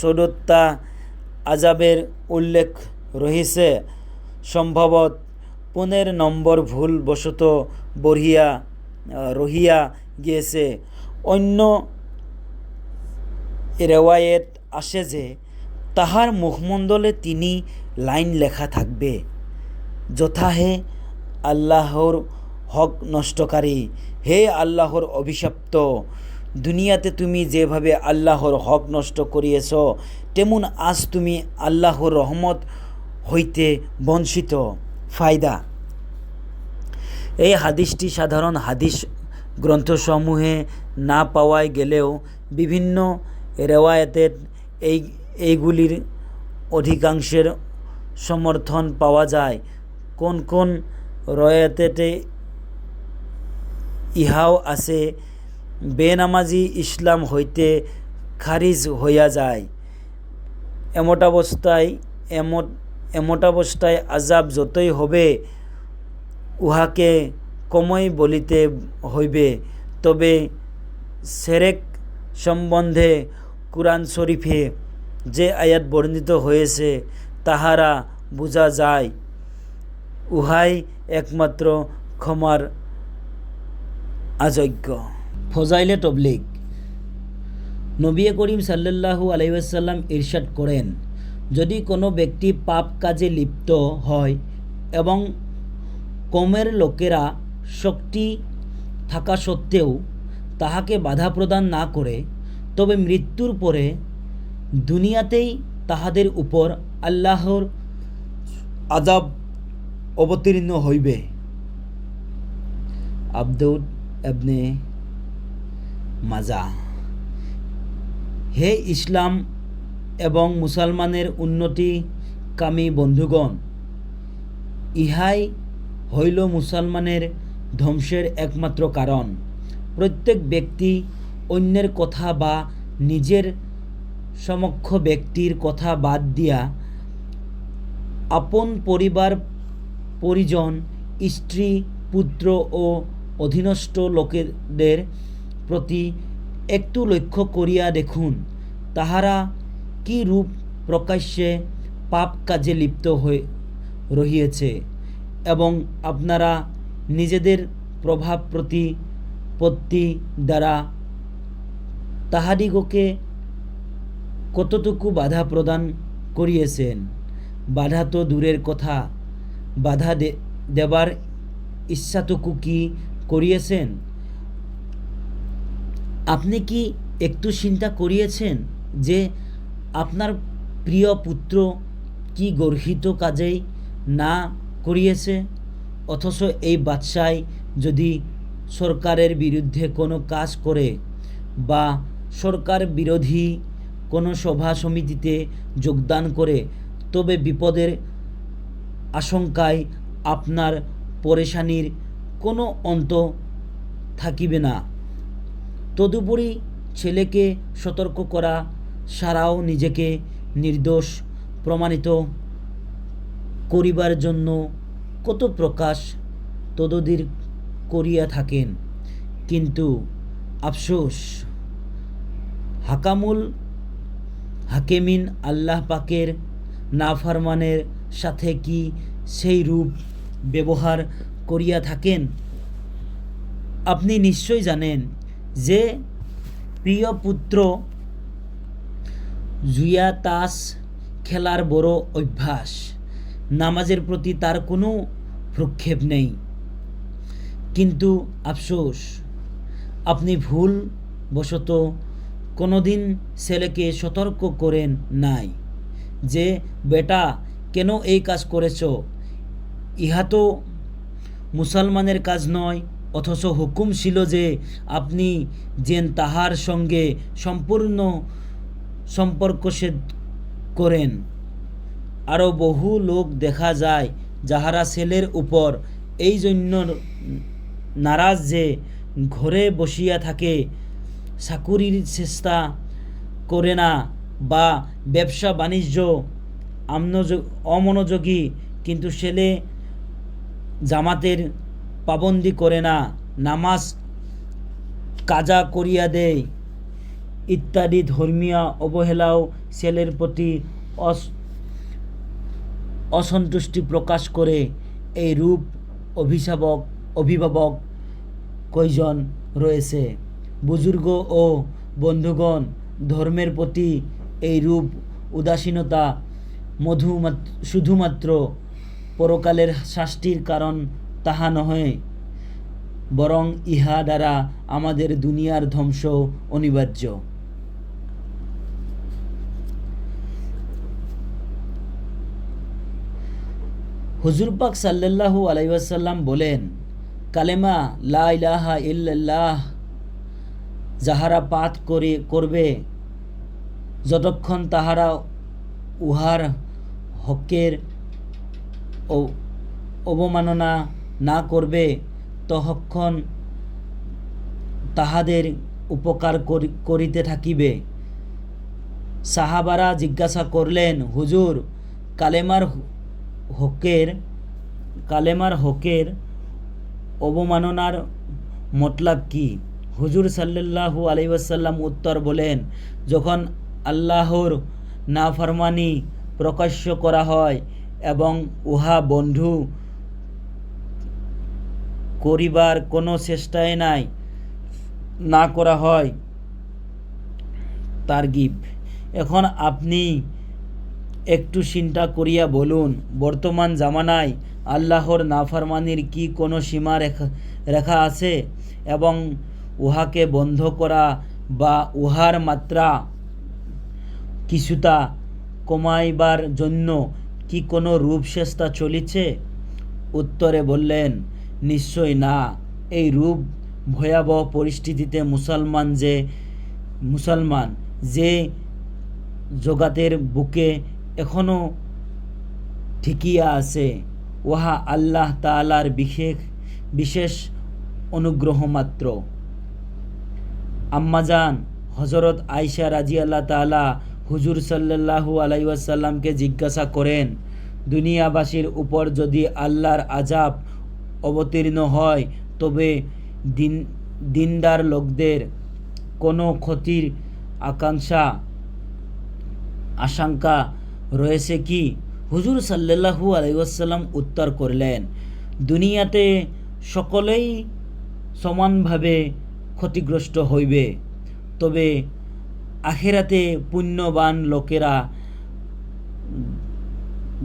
14টা আযাবের উল্লেখ রহিছে, সম্ভবত 15 নম্বর ভুল বশত রহিয়া গিয়েছে। অন্য রেওয়ায়েত আসে যে তাহার মুখমণ্ডলে 3 লাইন লেখা থাকবে, যথা হে আল্লাহর হক নষ্টকারী, হে আল্লাহর অভিশপ্ত, দুনিয়াতে তুমি যেভাবে আল্লাহর হক নষ্ট করিয়েছ তেমন আজ তুমি আল্লাহর রহমত হইতে বঞ্চিত। ফায়দা: এই হাদিসটি সাধারণ হাদিস গ্রন্থসমূহে না পাওয়া গেলেও বিভিন্ন রেওয়ায়েতে এইগুলির অধিকাংশের সমর্থন পাওয়া যায়। কোন কোন রওয়ায়েতে ইহাও আছে, বেনামাজি ইসলাম হইতে খারিজ হইয়া যায়। এমতাবস্থায় আযাব যতই হবে উহাকে কমই বলিতে হইবে। তবে শিরক সম্বন্ধে কুরআন শরীফে যে আয়াত বর্ণিত হয়েছে তাহারা বুঝা যায়, উহাই একমাত্র ক্ষমার অযোগ্য। ফজাইলে তবলিগ। নবী করিম সাল্লাল্লাহু আলাইহি ওয়াসাল্লাম ইরশাদ করেন, যদি কোনো ব্যক্তি পাপ কাজে লিপ্ত হয় এবং কওমের লোকেরা শক্তি থাকা সত্ত্বেও তাহাকে বাধা প্রদান না করে, তবে মৃত্যুর পরে দুনিয়াতেই তাহাদের উপর আল্লাহর আযাব অবতীর্ণ হইবে। আবদুল ইবনে মাজাহ। হে ইসলাম এবং মুসলমানের উন্নতিকামী বন্ধুগণ, ইহাই হইল মুসলমানের ধ্বংসের একমাত্র কারণ। প্রত্যেক ব্যক্তি অন্যের কথা বা নিজের সমক্ষ ব্যক্তির কথা বাদ দিয়া আপন পরিবার পরিজন, স্ত্রী, পুত্র ও অধীনস্থ লোকেদের প্রতি একটু লক্ষ্য করিয়া দেখুন, তাহারা কি রূপ প্রকাশ্যে পাপ কাজে লিপ্ত হয়ে রহিয়াছে এবং আপনারা নিজেদের প্রভাব প্রতিপত্তি দ্বারা তাহাদিগকে কতটুকু বাধা প্রদান করিয়েছেন। বাধা তো দূরের কথা, বাধা দেবার ইচ্ছাটুকু কি করিয়েছেন? আপনি কি একটু চিন্তা করিয়েছেন যে আপনার প্রিয় পুত্র কি গর্হিত কাজেই না করিয়েছে, অথচ এই বাদশাহ যদি সরকারের বিরুদ্ধে কোনো কাজ করে বা সরকার বিরোধী কোনো সভা সমিতিতে যোগদান করে, তবে বিপদের আশঙ্কায় আপনার পরেশানির কোনো অন্ত থাকিবে না। তদুপরি ছেলেকে সতর্ক করা ছাড়াও নিজেকে নির্দোষ প্রমাণিত করিবার জন্য কত প্রকাশ তদবির করিয়া থাকেন, কিন্তু আফসোস, হাকামুল হাকিমিন আল্লাহ পাকের নাফরমানের সাথে কি সেই রূপ ব্যবহার করিয়া থাকেন? আপনি নিশ্চয় জানেন যে প্রিয় পুত্র জুয়া তাস খেলার বড় অভ্যাস, নামাজের প্রতি তার কোনো ভ্রুক্ষেপ নেই। কিন্তু আফসোস, আপনি ভুল বশত কোনোদিন ছেলেকে সতর্ক করেন নাই যে বেটা কেন এই কাজ করেছ, ইহা তো মুসলমানের কাজ নয়, অথচ হুকুম ছিল যে আপনি যেন তাহার সঙ্গে সম্পূর্ণ সম্পর্কচ্ছেদ করেন। আরও বহু লোক দেখা যায় যাহারা ছেলের উপর এই জন্য নারাজ যে ঘরে বসিয়া থাকে, চাকুরির চেষ্টা করে না বা ব্যবসা বাণিজ্য অমনোযোগী, কিন্তু ছেলে জামাতের পাবন্দি করে না, নামাজ কাজা করিয়া দেয় ইত্যাদি ধর্মীয় অবহেলাও ছেলের প্রতি অসন্তুষ্টি প্রকাশ করে। এই রূপ অভিভাবক কয়জন রয়েছে? বুজুর্গ ও বন্ধুগণ, ধর্মের প্রতি এই রূপ উদাসীনতা শুধুমাত্র পরকালের শাস্তির কারণ তাহা নহে, বরং ইহা দ্বারা আমাদের দুনিয়ার ধ্বংস অনিবার্য। হুজুর পাক সাল্লাল্লাহু আলাইহি ওয়াসাল্লাম বলেন, কালেমা লা ইলাহা ইল্লাল্লাহ যাহারা পাঠ করবে, যতক্ষণ তাহারা উহার হকের অবমাননা না করবে, ততক্ষণ তাহাদের উপকার করিতে থাকিবে। সাহাবারা জিজ্ঞাসা করলেন, হুজুর, কালেমার হকের অবমাননার মতলব কি? হুজুর সাল্লাল্লাহু আলাইহি ওয়াসাল্লাম উত্তর বলেন, যখন আল্লাহর নাফরমানি প্রকাশ্য করা হয় এবং উহা বন্ধ করিবার কোনো চেষ্টাই না করা হয়। তারগিব। এখন আপনি একটু চিন্তা করিয়া বলুন, বর্তমান জামানায় আল্লাহর নাফরমানির কি কোনো সীমা রেখা আছে? এবং উহাকে বন্ধ করা বা উহার মাত্রা কিছুটা কমাইবার জন্য কি কোনো রূপচেষ্টা চলিছে? উত্তরে বললেন, নিশ্চয় না। এই রূপ ভয়াবহ পরিস্থিতিতে মুসলমান যে জগতের বুকে এখনও ঠিকিয়া আছে, উহা আল্লাহ তাআলার বিশেষ অনুগ্রহ মাত্র। আম্মাজান হযরত আয়েশা রাদিয়াল্লাহু তাআলা হুজুর সাল্লাল্লাহু আলাইহি ওয়াসাল্লামকে জিজ্ঞাসা করেন, দুনিয়াবাসীর উপর যদি আল্লাহর আযাব অবতীর্ণ হয়, তবে দিনদার লোকদের কোনো ক্ষতির আশঙ্কা রয়েছে কি? হুজুর সাল্লাল্লাহু আলাইহি ওয়াসাল্লাম উত্তর করলেন, দুনিয়াতে সকলেই সমানভাবে ক্ষতিগ্রস্ত হইবে, তবে আখিরাতে পুণ্যবান লোকেরা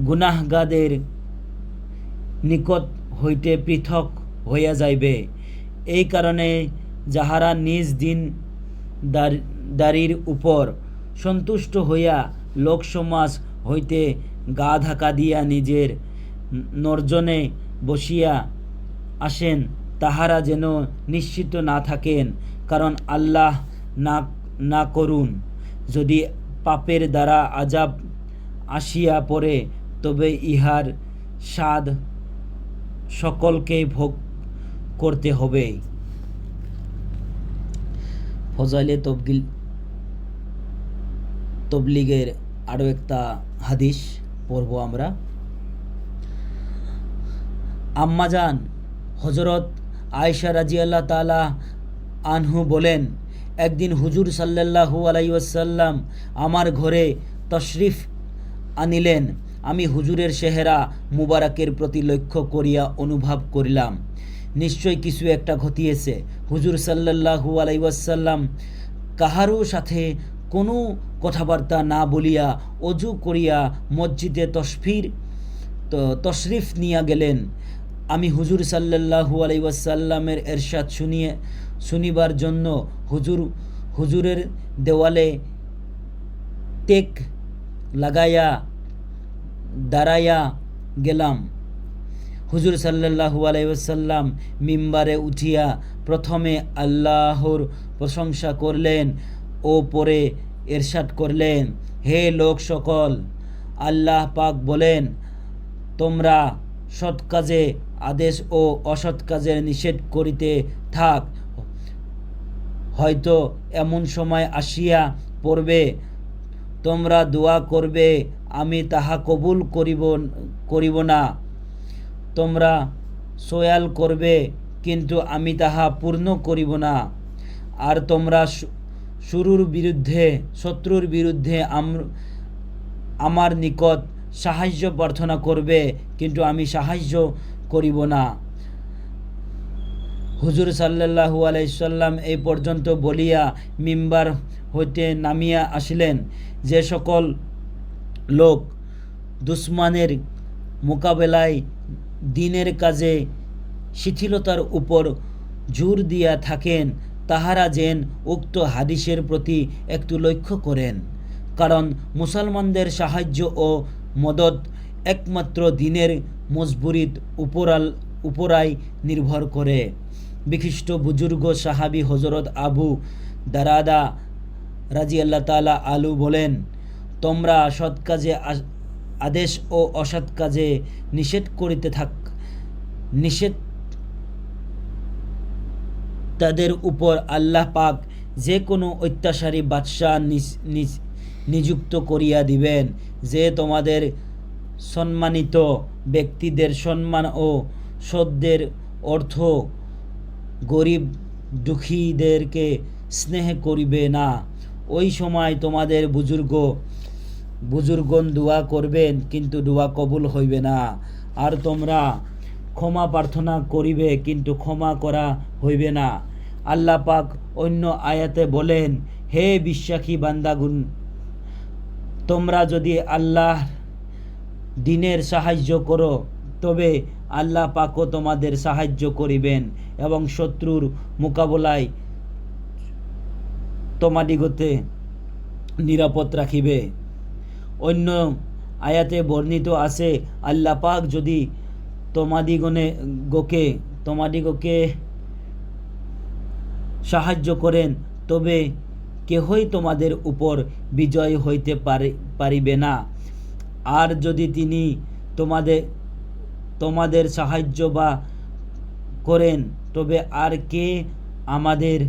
গুনাহগারদের নিকট হইতে পৃথক হইয়া যাইবে। এই কারণে যাহারা নিজ দারির উপর সন্তুষ্ট হইয়া লোকসমাজ হইতে গা ঢাকা দিয়া নিজের নর্জনে বসিয়া আসেন, তাহারা যেন নিশ্চিত না থাকেন, কারণ আল্লাহ না করুন যদি পাপের দ্বারা আসিয়া পড়ে, তবে ইহার স্বাদ সকলকেই ভোগ করতে হবে। ফজাইলে তবলিগের আরও একটা হাদিস পড়ব আমরা। আম্মাজান হজরত আয়েশা রাজিয়াল্লাহ তাআলা আনহু বলেন, একদিন হুজুর সাল্লাল্লাহু আলাইহি ওয়াসাল্লাম আমার ঘরে তশরিফ আনিলেন। আমি হুজুরের চেহারা মুবারকের প্রতি লক্ষ্য করিয়া অনুভব করিলাম, নিশ্চয় কিছু একটা ঘটিয়েছে। হুজুর সাল্লাল্লাহু আলাইহি ওয়াসাল্লাম কাহারও সাথে কোনো কথাবার্তা না বলিয়া অজু করিয়া মসজিদে তশরিফ নিয়া গেলেন। আমি হুজুর সাল্লাল্লাহু আলাইহি ওয়াসাল্লামের এরশাদ শুনিবার জন্য হুজুরের দেওয়ালে টেক লাগাইয়া দাঁড়াইয়া গেলাম। হুজুর সাল্লাল্লাহু আলাইহি ওয়াসাল্লাম মিম্বারে উঠিয়া প্রথমে আল্লাহর প্রশংসা করলেন ও পরে এরশাদ করলেন, হে লোক সকল, আল্লাহ পাক বলেন, তোমরা সৎ কাজে আদেশ ও অসৎ কাজের নিষেধ করিতে থাক। হয়তো এমন সময় আসিয়া পড়বে, তোমরা দোয়া করবে, আমি তাহা কবুল করিব না। তোমরা সয়াল করবে, কিন্তু আমি তাহা পূর্ণ করিব না। আর তোমরা শত্রুর বিরুদ্ধে আমার নিকট সাহায্য প্রার্থনা করবে, কিন্তু আমি সাহায্য করিব না। হুজুর সাল্লাল্লাহু আলাইহি সাল্লাম এই পর্যন্ত বলিয়া মিম্বার হইতে নামিয়া আসিলেন। যে সকল লোক দুশমনের মোকাবেলায় দ্বীনের কাজে শিথিলতার উপর জোর দিয়া থাকেন, তাহারা যেন উক্ত হাদিসের প্রতি একটু লক্ষ্য করেন, কারণ মুসলমানদের সাহায্য ও মদদ একমাত্র দ্বীনের মজবুরির উপরাই নির্ভর করে। বিশিষ্ট বুজুর্গ সাহাবী হযরত আবু দারদা রাদিয়াল্লাহু তাআলা আনহু বলেন, তোমরা সৎ কাজে আদেশ ও অসৎ কাজে নিষেধ করিতে থাক। তাদের উপর আল্লাহ পাক যে কোনো অত্যাচারী বাদশাহ নিযুক্ত করিয়া দিবেন, যে তোমাদের সম্মানিত ব্যক্তিদের সম্মান ও সদ্যের অর্থ গরিব দুঃখীদেরকে স্নেহ করিবে না। ওই সময় তোমাদের বুজুর্গণ দোয়া করবেন, কিন্তু দোয়া কবুল হইবে না। আর তোমরা ক্ষমা প্রার্থনা করিবে, কিন্তু ক্ষমা করা হইবে না। আল্লাহ পাক অন্য আয়াতে বলেন, হে বিশ্বাসী বান্দাগণ, তোমরা যদি আল্লাহর দ্বীনের সাহায্য করো, তবে আল্লাহ পাকও তোমাদের সাহায্য করিবেন এবং শত্রুর মোকাবিলায় তোমাদিগকে নিরাপদ রাখিবে। অন্য আয়াতে বর্ণিত আছে, আল্লাহ পাক যদি তোমাদিগকে সাহায্য করেন, তবে কেহই তোমাদের উপর বিজয় হইতে পারিবে না। আর যদি তিনি তোমাদের সাহায্য করেন, তবে আর কে আমাদের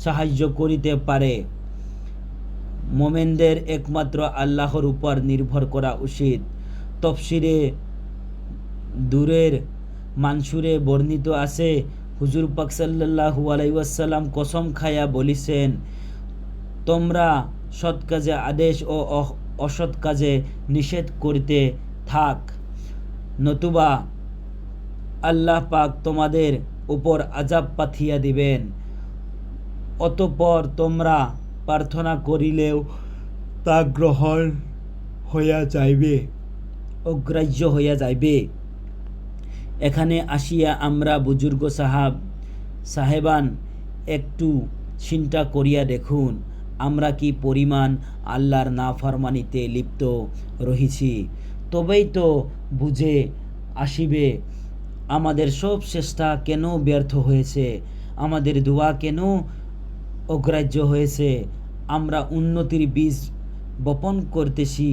সাহায্য করিতে পারে? মোমেনদের একমাত্র আল্লাহর উপর নির্ভর করা উচিত। তাফসীরে দূরের মানসুরে বর্ণিত আছে, হুজুর পাক সাল্লাল্লাহু আলাইহি ওয়াসাল্লাম কসম খায়া বলিছেন, তোমরা সৎ কাজে আদেশ ও অসৎ কাজে নিষেধ করিতে থাক, নতুবা আল্লাহ পাক তোমাদের উপর আযাব পাঠিয়ে দিবেন। অতঃপর তোমরা প্রার্থনা করিলেও তা অগ্রাহ্য হইয়া যাইবে। এখানে আসিয়া আমরা বুজুর্গ সাহেবান একটু চিন্তা করিয়া দেখুন, আমরা কি পরিমাণ আল্লাহর নাফরমানিতে লিপ্ত রহিছি। তবেই তো বুঝে আসিবে আমাদের সব চেষ্টা কেন ব্যর্থ হয়েছে, আমাদের দোয়া কেন অগ্রাহ্য হয়েছে। আমরা উন্নতির বীজ বপন করতেছি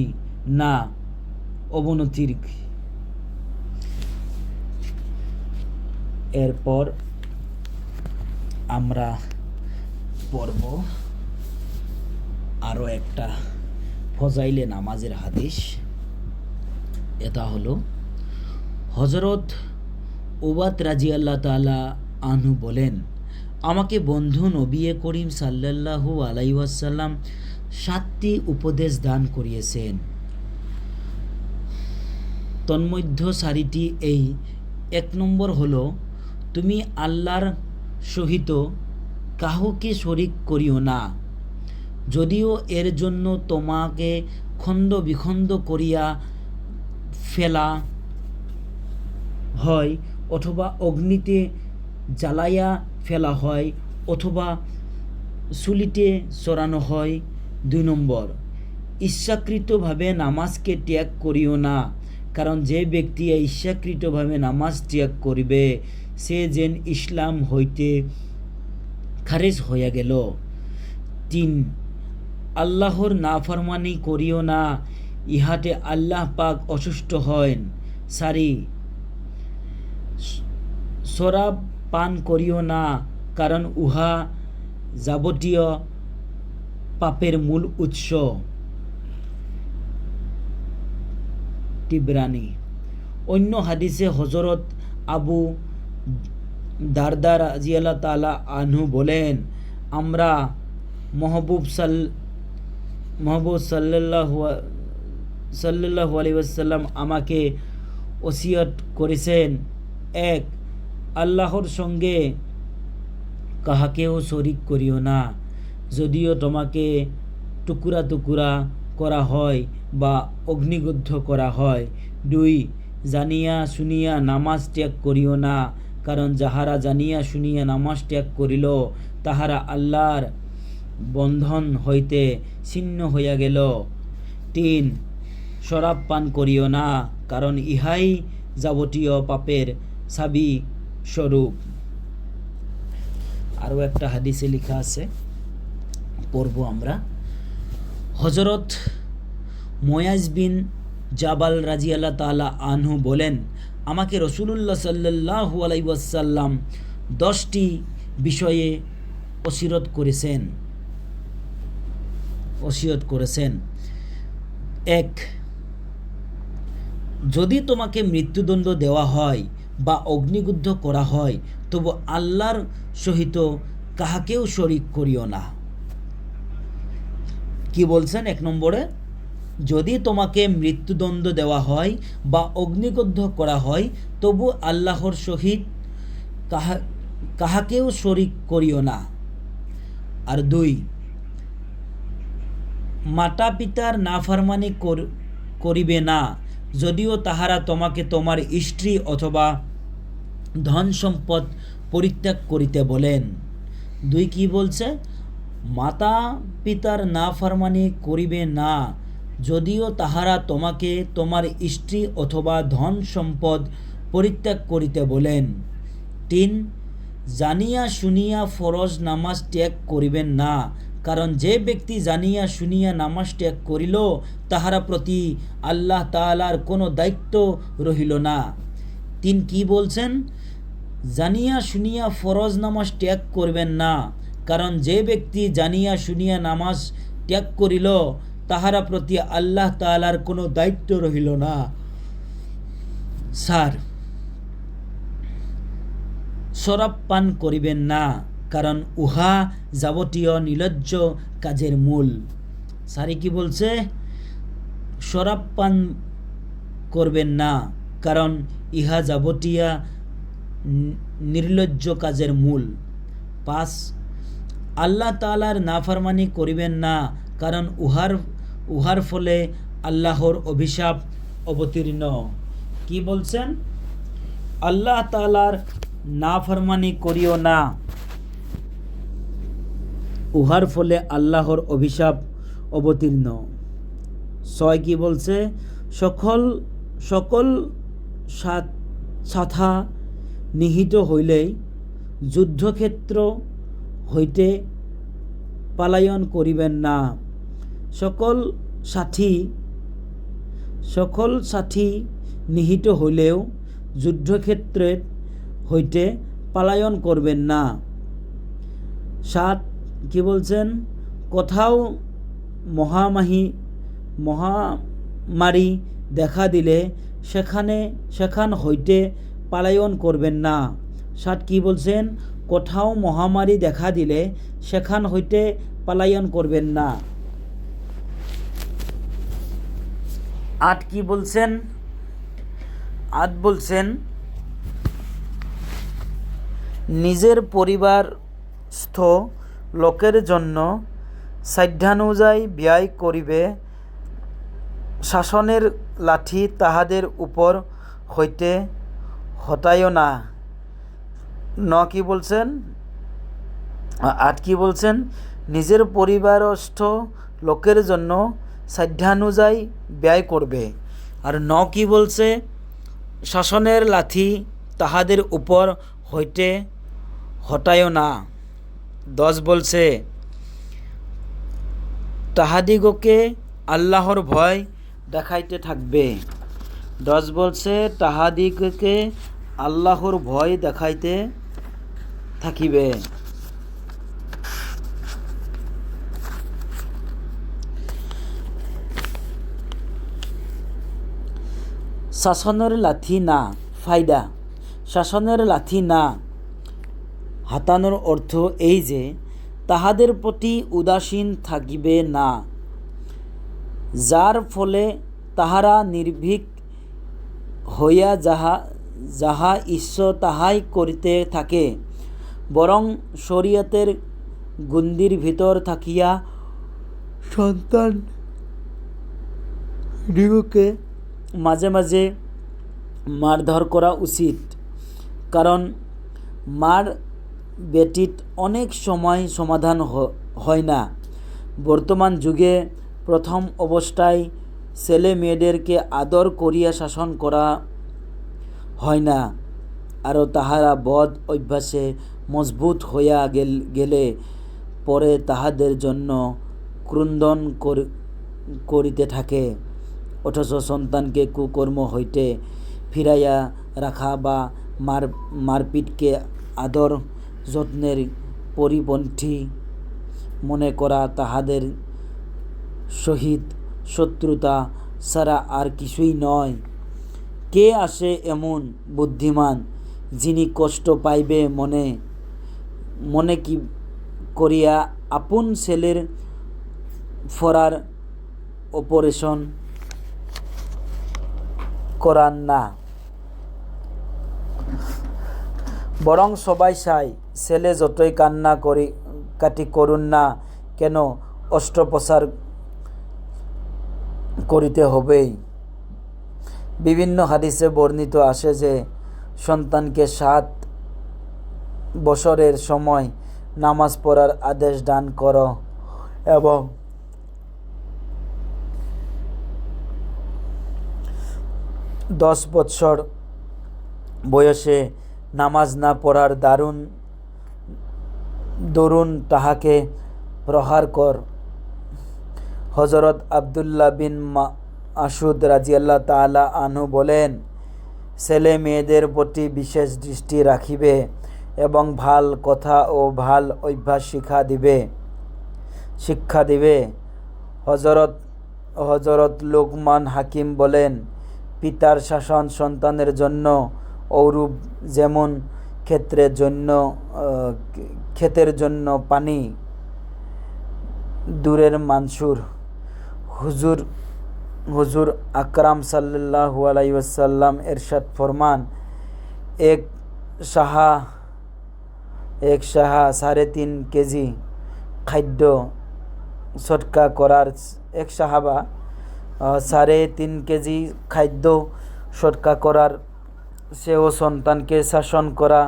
না, অবনতির। এরপর আমরা পড়ব আরও একটা ফজাইলে নামাজের হাদিস। এটা হলো হযরত উবাদ রাদিয়াল্লাহু তাআলা আনহু বলেন, আমাকে বন্ধু নবী করিম সাল্লাল্লাহু আলাইহি ওয়াসাল্লাম 7টি উপদেশ দান করিয়েছেন। তন্মধ্য 4টি এই। 1 নম্বর হলো, তুমি আল্লাহর সহিত কাউকে শরিক করিও না, যদিও এর জন্য তোমাকে খণ্ড বিখণ্ড করিয়া ফেলা হয়, অথবা অগ্নিতে জ্বালাইয়া ফেলা হয়, অথবা চুলিতে চড়ানো হয়। 2 নম্বর, ইচ্ছাকৃতভাবে নামাজকে ত্যাগ করিও না, কারণ যে ব্যক্তি ইচ্ছাকৃতভাবে নামাজ ত্যাগ করিবে সে যেন ইসলাম হইতে খারিজ হইয়া গেল। 3, আল্লাহর নাফরমানি করিও না, ইহাতে আল্লাহ পাক অসুষ্ট হন। 4, শরাব পান করিও না, কারণ উহা যাবতীয় পাপের মূল উৎস। তিবরানি। অন্য হাদিসে হযরত আবু দারদা রাদিয়াল্লাহু তাআলা আনহু বলেন, আমরা মহবুব সাল্লাল্লাহু আলাইহি ওয়াসাল্লাম আমাকে ওসিয়ত করেছেন, 1, আল্লাহর সঙ্গে কাহাকেও শরিক করিও না, যদিও তোমাকে টুকরা টুকরা করা হয় বা অগ্নিদগ্ধ করা হয়। 2, জানিয়া শুনিয়া নামাজ ত্যাগ করিও না, কারণ যাহারা জানিয়া শুনিয়া নামাজ ত্যাগ করিল তাহারা আল্লাহর বন্ধন হইতে ছিন্ন হইয়া গেল। 3, শরাব পান করিও না, কারণ ইহাই যাবতীয় পাপের চাবি স্বরূপ। আরও একটা হাদিসে লেখা আছে, পড়ব আমরা। হযরত মুয়াজ বিন জাবাল রাদিয়াল্লাহু তাআলা আনহু বলেন, আমাকে রাসূলুল্লাহ সাল্লাল্লাহু আলাইহি ওয়াসাল্লাম 10টি বিষয়ে ওসিয়ত করেছেন। 1, যদি তোমাকে মৃত্যুদণ্ড দেওয়া হয় বা অগ্নিদগ্ধ করা হয়, তবু আল্লাহর সহিত কাহাকেও শরিক করিও না। কি বলছেন? 1 নম্বরে, যদি তোমাকে মৃত্যুদণ্ড দেওয়া হয় বা অগ্নিদগ্ধ করা হয়, তবু আল্লাহর সহিত কাহাকেও শরিক করিও না। আর 2, মাতা পিতার নাফরমানি করিবে না, যদিও তাহারা তোমাকে তোমার স্ত্রী অথবা ধন সম্পদ পরিত্যাগ করিতে বলেন। 2 কি বলছে? মাতা পিতার নাফরমানি করিবে না, যদিও তাহারা তোমাকে তোমার স্ত্রী অথবা ধন সম্পদ পরিত্যাগ করিতে বলেন। 3, জানিয়া শুনিয়া ফরজ নামাজ ত্যাগ করিবেন না, কারণ যে ব্যক্তি জানিয়া শুনিয়া নামাজ ত্যাগ করিল তাহারা প্রতি আল্লাহ তাআলার কোনো দায়িত্ব রহিল না। 3 কি বলছেন? জানিয়া শুনিয়া ফরজ নামাজ ত্যাগ করবেন না, কারণ যে ব্যক্তি জানিয়া শুনিয়া নামাজ ত্যাগ করিল তাহারা প্রতি আল্লাহ তাআলার কোনো দায়িত্ব রহিল না। 4, শরাব পান করিবেন না, কারণ উহা যাবতীয় নির্লজ্জ কাজের মূল। 4 কি বলছে? শরাব পান করবেন না, কারণ ইহা যাবতীয় নির্লজ্জ কাজের মূল। 5, আল্লাহ তাআলার নাফরমানি করিবেন না, কারণ উহার ফলে আল্লাহর অভিশাপ অবতীর্ণ। কি বলছেন? আল্লাহ তাআলার নাফরমানি করিও না, উহার ফলে আল্লাহর অভিশাপ অবতীর্ণ। 6 কি বলছে? সকল সাথা নিহিত হইলেই যুদ্ধক্ষেত্র হইতে পলায়ন করিবেন না। সকল সাথী সকল সাথী নিহিত হইলেও যুদ্ধক্ষেত্রের হইতে পলায়ন করবেন না। 7 কি বলছেন? কোথাও মহামারী দেখা দিলে সেখান হইতে পলায়ন করবেন না। 7 কি বলছেন? কোথাও মহামারী দেখা দিলে সেখান হইতে পলায়ন করবেন না। 8 কি বলছেন? 8 বলছেন নিজের পরিবারস্থ লোকের জন্য সাধ্যানুযায়ী ব্যয় করিবে, শাসনের লাঠি তাহাদের উপর হইতে হটাইও না। 9 কি বলছেন? 8 কি বলছেন? নিজের পরিবারস্থ লোকের জন্য সাধ্যানুযায়ী ব্যয় করবে। আর 9 কি বলছে? শাসনের লাঠি তাহাদের উপর হইতে হটাইও না। 10 বলছে তাহাদিগকে আল্লাহর ভয় দেখাইতে থাকবে। 10 বলছে তাহাদিগকে আল্লাহর ভয় দেখাইতে থাকিবে। শাসনের লাঠি না ফায়দা। শাসনের লাঠি না হাতানোর অর্থ এই যে তাহাদের প্রতি উদাসীন থাকিবে না, যার ফলে তাহারা নির্ভীক হইয়া যাহা ইচ্ছা তাহাই করিতে থাকে, বরং শরীয়তের গণ্ডির ভিতর থাকিয়া সন্তান দিগকে মাঝে মাঝে মারধর করা উচিত, কারণ মার ব্যতীত অনেক সময় সমাধান হয় না। বর্তমান যুগে প্রথম অবস্থায় ছেলে মেয়েদেরকে আদর করিয়া শাসন করা হয় না, আরও তাহারা বদ অভ্যাসে মজবুত হইয়া গেলে পরে তাহাদের জন্য ক্রন্দন করিতে থাকে। অথচ সন্তানকে কুকর্ম হইতে ফিরাইয়া রাখা বা মারপিটকে আদর যত্নের পরিপন্থী মনে করা তাহাদের সহিত শত্রুতা ছাড়া আর কিছুই নয়। কে আসে এমন বুদ্ধিমান যিনি কষ্ট পাইবে মনে কি করিয়া আপন ছেলের ফরার অপারেশন করান না, বরং সবাই চায় ছেলে যতই কাটি করুন না কেন অস্ত্রোপচার করিতে হবেই। বিভিন্ন হাদিসে বর্ণিত আছে যে সন্তানকে 7 বছরের সময় নামাজ পড়ার আদেশ দান কর এবং 10 বৎসর বয়সে নামাজ না পড়ার দরুন তাহাকে প্রহার কর। হযরত আব্দুল্লাহ বিন মাসউদ রাদিয়াল্লাহু তাআলা আনহু বলেন, ছেলে মেয়েদের প্রতি বিশেষ দৃষ্টি রাখিবে এবং ভাল কথা ও ভাল অভ্যাস শিক্ষা দিবে। হযরত লুকমান হাকিম বলেন, পিতার শাসন সন্তানের জন্য ঔরূপ যেমন ক্ষেতের জন্য পানি দূরের মানসুর। হুজুর আকরাম সাল্লাল্লাহু আলাইহি ওয়াসাল্লাম এরশাদ ফরমান, এক সাহা 3.5 কেজি খাদ্য সদকা করার 3.5 কেজি খাদ্য সদকা করার সেও সন্তানকে শাসন করা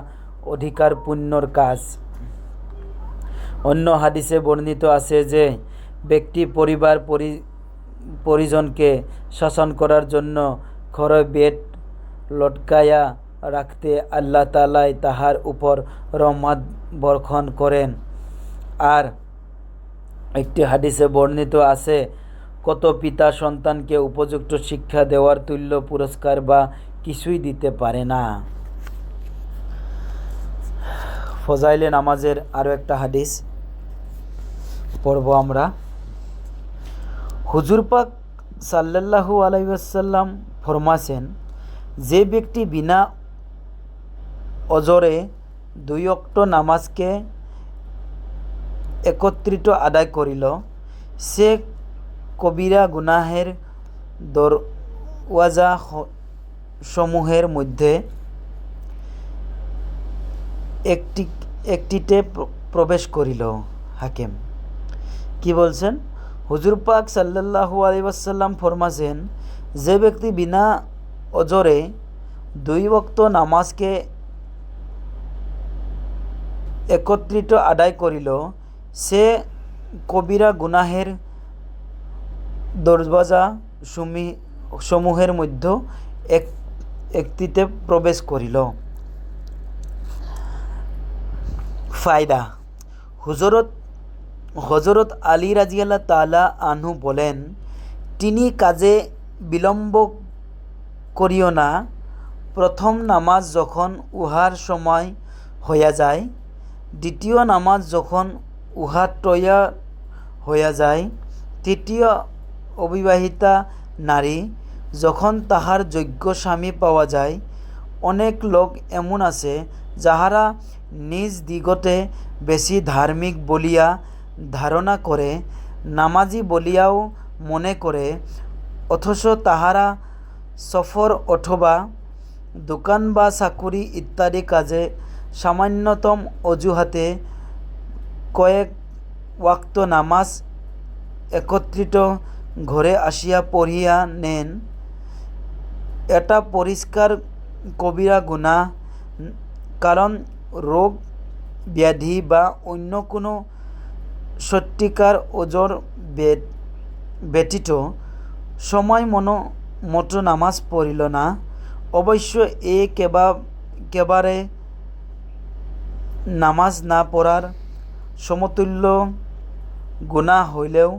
অধিকার পুণ্যর কাজ। অন্য হাদিসে বর্ণিত আছে যে ব্যক্তি পরিবার পরিজনকে শাসন করার জন্য খড়ে বেত লটকায়া রাখতে আল্লাহ তাআলা তাহার উপর রহমত বর্ষণ করেন। আর একটি হাদিসে বর্ণিত আছে কত পিতা সন্তানকে উপযুক্ত শিক্ষা দেওয়ার তুল্য পুরস্কার বা কিছুই দিতে পারে না। ফজাইলে নামাজের আরও একটা হাদিস পড়ব আমরা। হুজুর পাক সাল্লাল্লাহু আলাইহি ওয়াসাল্লাম ফরমাছেন, যে ব্যক্তি বিনা অজরে 2 ওয়াক্ত নামাজকে একত্রিত আদায় করিল, সে কবিরা গুনাহের দরওয়াজা সমূহের মধ্যে একটিতে প্রবেশ করিল। হাকিম কি বলছেন? হুজুর পাক সাল্লাল্লাহু আলাইহি ওয়াসাল্লাম ফরমাছেন, যে ব্যক্তি বিনা অজরে 2 ওয়াক্ত নামাজকে একত্রিত আদায় করিল, সে কবিরা গুনাহের দরওয়াজা সমূহের মধ্যে একটিতে প্রবেশ করিল। ফায়দা। হজরত আলী রাদিয়াল্লাহু তাআলা আনহু বলেন, তিনি কাজে বিলম্ব করিও না। প্রথম নামাজ যখন উহার সময় হইয়া যায়, দ্বিতীয় নামাজ যখন উহা তৈয়ার হইয়া যায়, তৃতীয় অবিবাহিতা নারী যখন তাহার যোগ্য স্বামী পাওয়া যায়। অনেক লোক এমন আছে, যাহারা নিজ দিগতে বেশি ধার্মিক বলিয়া ধারণা করে, নামাজি বলিয়াও মনে করে, অথচ তাহারা সফর অথবা দোকান বা চাকুরি ইত্যাদি কাজে সামান্যতম অজুহাতে কয়েক ওয়াক্ত নামাজ একত্রিত ঘরে আসিয়া পড়িয়া নেন। এটা পরিষ্কার কবিরা গুনাহ, কারণ রোগ ব্যাধি বা অন্য কোনো সত্যিকার ওজর ব্যতীত সময় মতো নামাজ পড়িল না। অবশ্য কেবারে নামাজ না পড়ার সমতুল্য গুনাহ হইলেও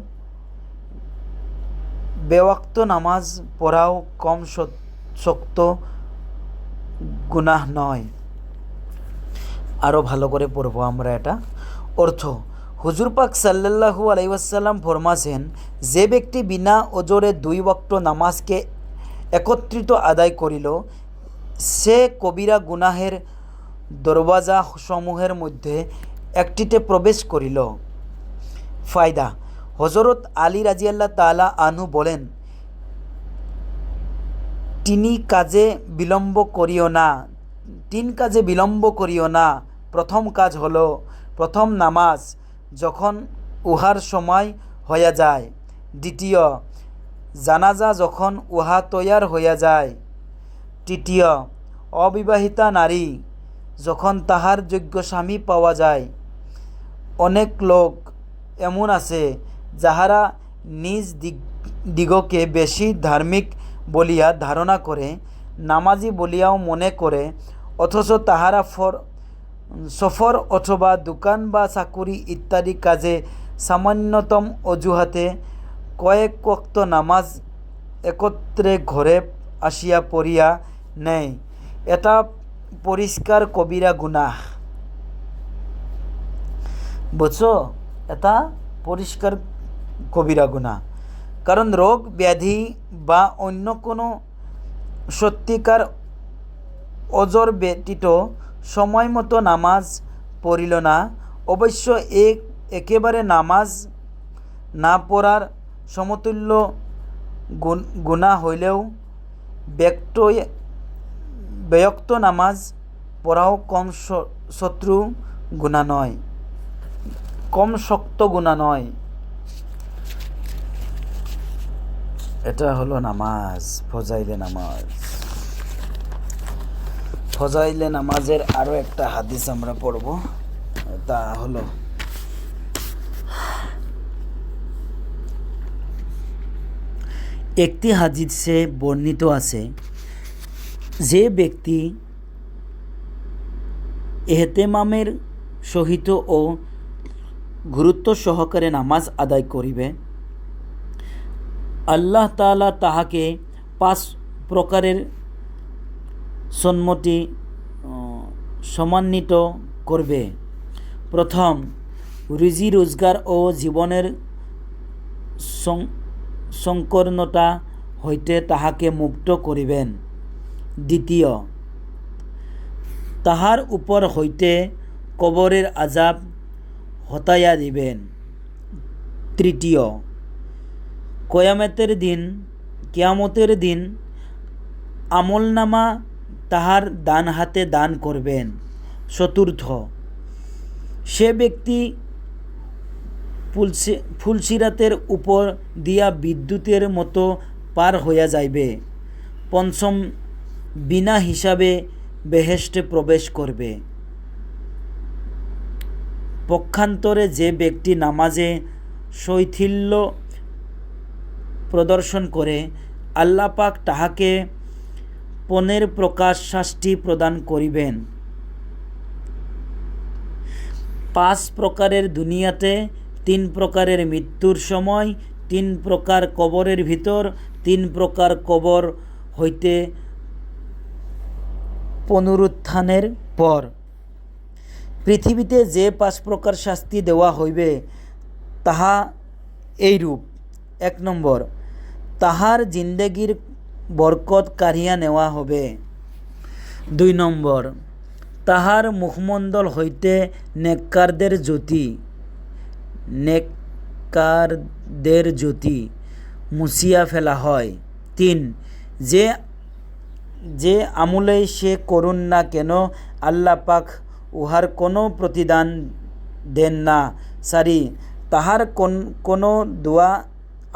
বেওয়াক্ত নামাজ পড়াও কম শক্ত গুনাহ নয়। আরও ভালো করে পড়ব আমরা এটা। অর্থ: হুজুর পাক সাল্লাল্লাহু আলাইহি ওয়াসাল্লাম ফরমাছেন, যে ব্যক্তি বিনা ওজরে 2 ওয়াক্ত নামাজকে একত্রিত আদায় করিল, সে কবিরা গুনাহের দরওয়াজা সমূহের মধ্যে একটিতে প্রবেশ করিল। ফায়দা। হজরত আলী রাদিয়াল্লাহু তাআলা আনহু বলেন, তিন কাজে বিলম্ব করিও না। প্রথম কাজ হলো প্রথম নামাজ যখন উহার সময় হইয়া যায়, দ্বিতীয় জানাজা যখন উহা তৈয়ার হইয়া যায়, তৃতীয় অবিবাহিতা নারী যখন তাহার যোগ্য স্বামী পাওয়া যায়। অনেক লোক এমন আছে, যাহারা নিজ দিগকে বেশি ধার্মিক বলিয়া ধারণা করে, নামাজি বলিয়াও মনে করে, অথচ তাহারা সফর অথবা দোকান বা চাকুরি ইত্যাদি কাজে সামান্যতম অজুহাতে কয়েক ওয়াক্ত নামাজ একত্রে ঘরে আসিয়া পড়িয়া নেয়। এটা পরিষ্কার কবিরা গুনাহ। বুঝছো? এটা পরিষ্কার কবিরা গুনাহ, কারণ রোগ ব্যাধি বা অন্য কোনো সত্যিকার অজর ব্যতীত সময় মতো নামাজ পড়িল না। অবশ্য একেবারে নামাজ না পড়ার সমতুল্য গুনাহ হইলেও বেওয়াক্ত নামাজ পড়াও কম শক্ত গুনাহ নয়। এটা হলো নামাজ, ফজাইলে নামাজের আরও একটা হাদিস আমরা পড়ব। তা হলো, একটি হাদিসে বর্ণিত আছে, যে ব্যক্তি ইহতেমামের সহিত ও গুরুত্ব সহকারে নামাজ আদায় করিবে, আল্লাহ তাআলা তাহাকে 5 প্রকারের সম্মতি সম্মানিত করবে। প্রথম, রুজি রোজগার ও জীবনের সংকীর্ণতা হইতে তাহাকে মুক্ত করিবেন। দ্বিতীয়, তাহার উপর হইতে কবরের আযাব হটাইয়া দিবেন। তৃতীয়, কিয়ামতের দিন আমলনামা তাহার ডান হাতে দান করবেন। চতুর্থ, সে ব্যক্তি ফুলসিরাতের উপর দিয়া বিদ্যুতের মতো পার হইয়া যাইবে। পঞ্চম, বিনা হিসাবে বেহেশতে প্রবেশ করবে। পক্ষান্তরে যে ব্যক্তি নামাজে শৈথিল্য প্রদর্শন করে, আল্লাহ পাক তাহাকে 15 প্রকার শাস্তি প্রদান করিবেন। 5 প্রকারের দুনিয়াতে, 3 প্রকারের মৃত্যুর সময়, 3 প্রকার কবরের ভিতর, 3 প্রকার কবর হইতে পুনরুত্থানের পর। পৃথিবীতে যে 5 প্রকার শাস্তি দেওয়া হইবে তাহা এইরূপ। 1 নম্বর, তাহার জিন্দেগির বরকত কাড়িয়া নেওয়া হবে। 2 নম্বর, তাহার মুখমণ্ডল হইতে নেককারদের জ্যোতি মুছিয়া ফেলা হয়। 3, যে আমলেই সে করুন না কেন আল্লাহ পাক উহার কোনো প্রতিদান দেন না। 4, তাহার কোনো দোয়া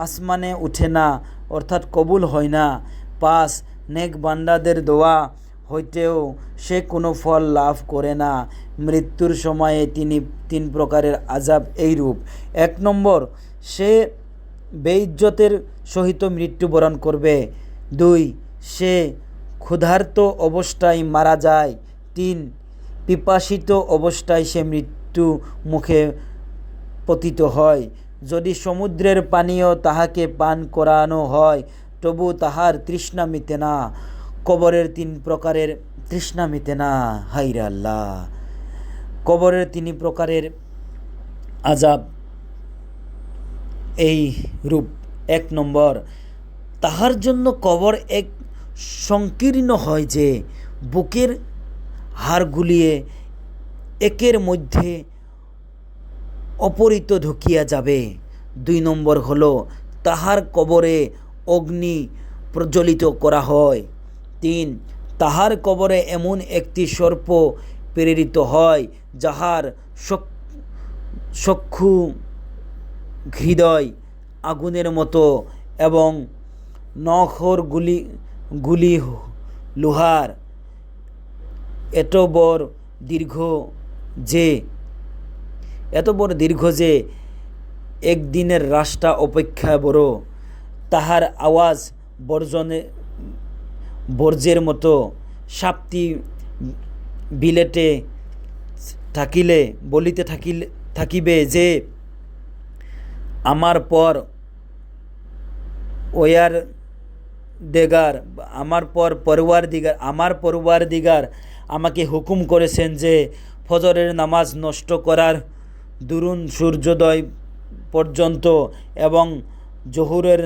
আসমানে উঠে না, অর্থাৎ কবুল হয় না। 5, নেক বান্দাদের দোয়া হইতেও সে কোনো ফল লাভ করে না। মৃত্যুর সময়ে 3 প্রকারের আযাব এইরূপ। 1 নম্বর, সে বেইজ্জতের সহিত মৃত্যুবরণ করবে। 2, সে ক্ষুধার্ত অবস্থায় মারা যায়। 3, পিপাসিত অবস্থায় সে মৃত্যু মুখে পতিত হয়। যদি সমুদ্রের পানীয় তাহাকে পান করানো হয় তবু তাহার তৃষ্ণা মিটে না। কবরের 3 প্রকারের তৃষ্ণা মিটে না। হায়রে আল্লাহ! কবরের 3 প্রকারের আযাব এই রূপ। 1 নম্বর, তাহার জন্য কবর এক সংকীর্ণ হয় যে বুকের হাড়গুলিয়ে একের মধ্যে অপরিত ঢুকিয়া যাবে। 2 নম্বর হলো তাহার কবরে অগ্নি প্রজ্বলিত করা হয়। 3, তাহার কবরে এমন একটি সর্প প্রেরিত হয় যাহার চক্ষু হৃদয় আগুনের মতো এবং নখরগুলি লোহার। এত বড় দীর্ঘ যে একদিনের রাস্তা অপেক্ষা বড়। তাহার আওয়াজ বর্জ্যের মতো। সাপটি বলিতে থাকিবে যে আমার পরওয়ারদিগার আমাকে হুকুম করেছেন যে ফজরের নামাজ নষ্ট করার দরুন সূর্যোদয় পর্যন্ত এবং জোহরের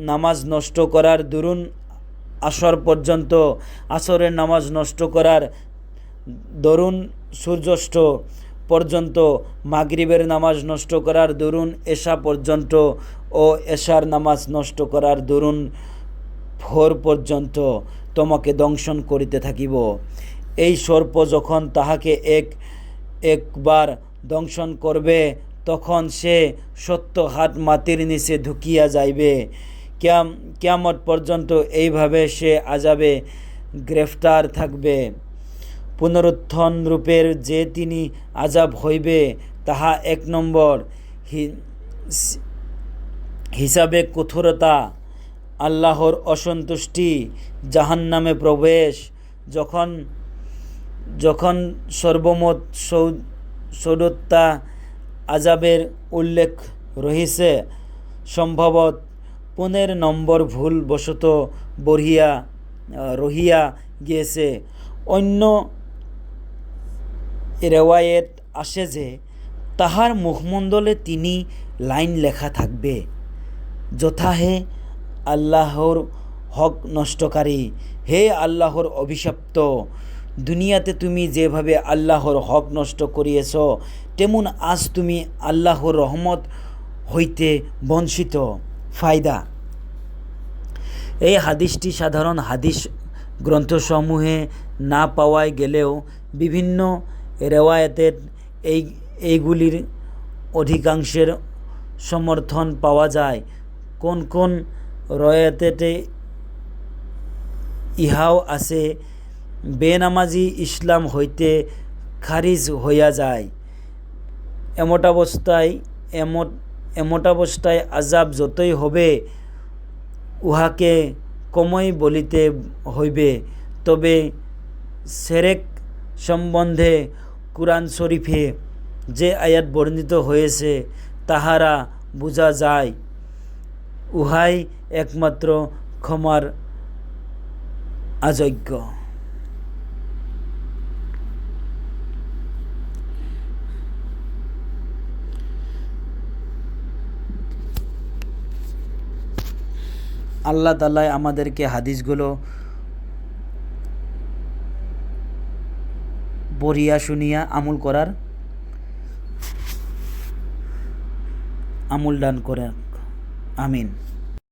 নামাজ নষ্ট করার দরুন আসর পর্যন্ত, আসরের নামাজ নষ্ট করার দরুন সূর্যাস্ত পর্যন্ত, মাগরিবের নামাজ নষ্ট করার দরুন এশা পর্যন্ত ও এশার নামাজ নষ্ট করার দরুন ভোর পর্যন্ত তোমাকে দংশন করিতে থাকিব। এই সর্প যখন তাহাকে একবার দংশন করবে তখন সে 70 হাত মাটির নিচে ঢুকিয়া যাইবে। কিয়ামত পর্যন্ত এইভাবে সে আযাবে গ্রেফতার থাকবে। পুনরুত্থান রূপের যে 3 আযাব হইবে তাহা 1 নম্বর, হিসাবে কঠোরতা, আল্লাহর অসন্তুষ্টি, জাহান্নামে প্রবেশ। যখন সর্বমোট 14টা আযাবের উল্লেখ রহিছে, সম্ভবত 15 নম্বর ভুলবশত রহিয়া গিয়েছে। অন্য রেওয়ায়েত আসে যে তাহার মুখমণ্ডলে 3 লাইন লেখা থাকবে, যথা: হে আল্লাহর হক নষ্টকারী, হে আল্লাহর অভিশপ্ত, দুনিয়াতে তুমি যেভাবে আল্লাহর হক নষ্ট করিয়েছ, তেমন আজ তুমি আল্লাহর রহমত হইতে বঞ্চিত। ফায়দা: এই হাদিসটি সাধারণ হাদিস গ্রন্থসমূহে না পাওয়া গেলেও বিভিন্ন রেওয়ায়েতের এইগুলির অধিকাংশের সমর্থন পাওয়া যায়। কোন কোন রওয়ায়েতে ইহাও আছে, বেনামাজি ইসলাম হইতে খারিজ হইয়া যায়। এমতাবস্থায় আযাব যতই হবে, উহাকে কমই বলিতে হইবে। তবে শিরক সম্বন্ধে কুরআন শরীফে যে আয়াত বর্ণিত হয়েছে তাহারা বুঝা যায়, উহাই একমাত্র ক্ষমার অযোগ্য। আল্লাহ তাআলা আমাদেরকে হাদিসগুলো পড়িয়া শুনিয়া আমল দান করেন। আমিন।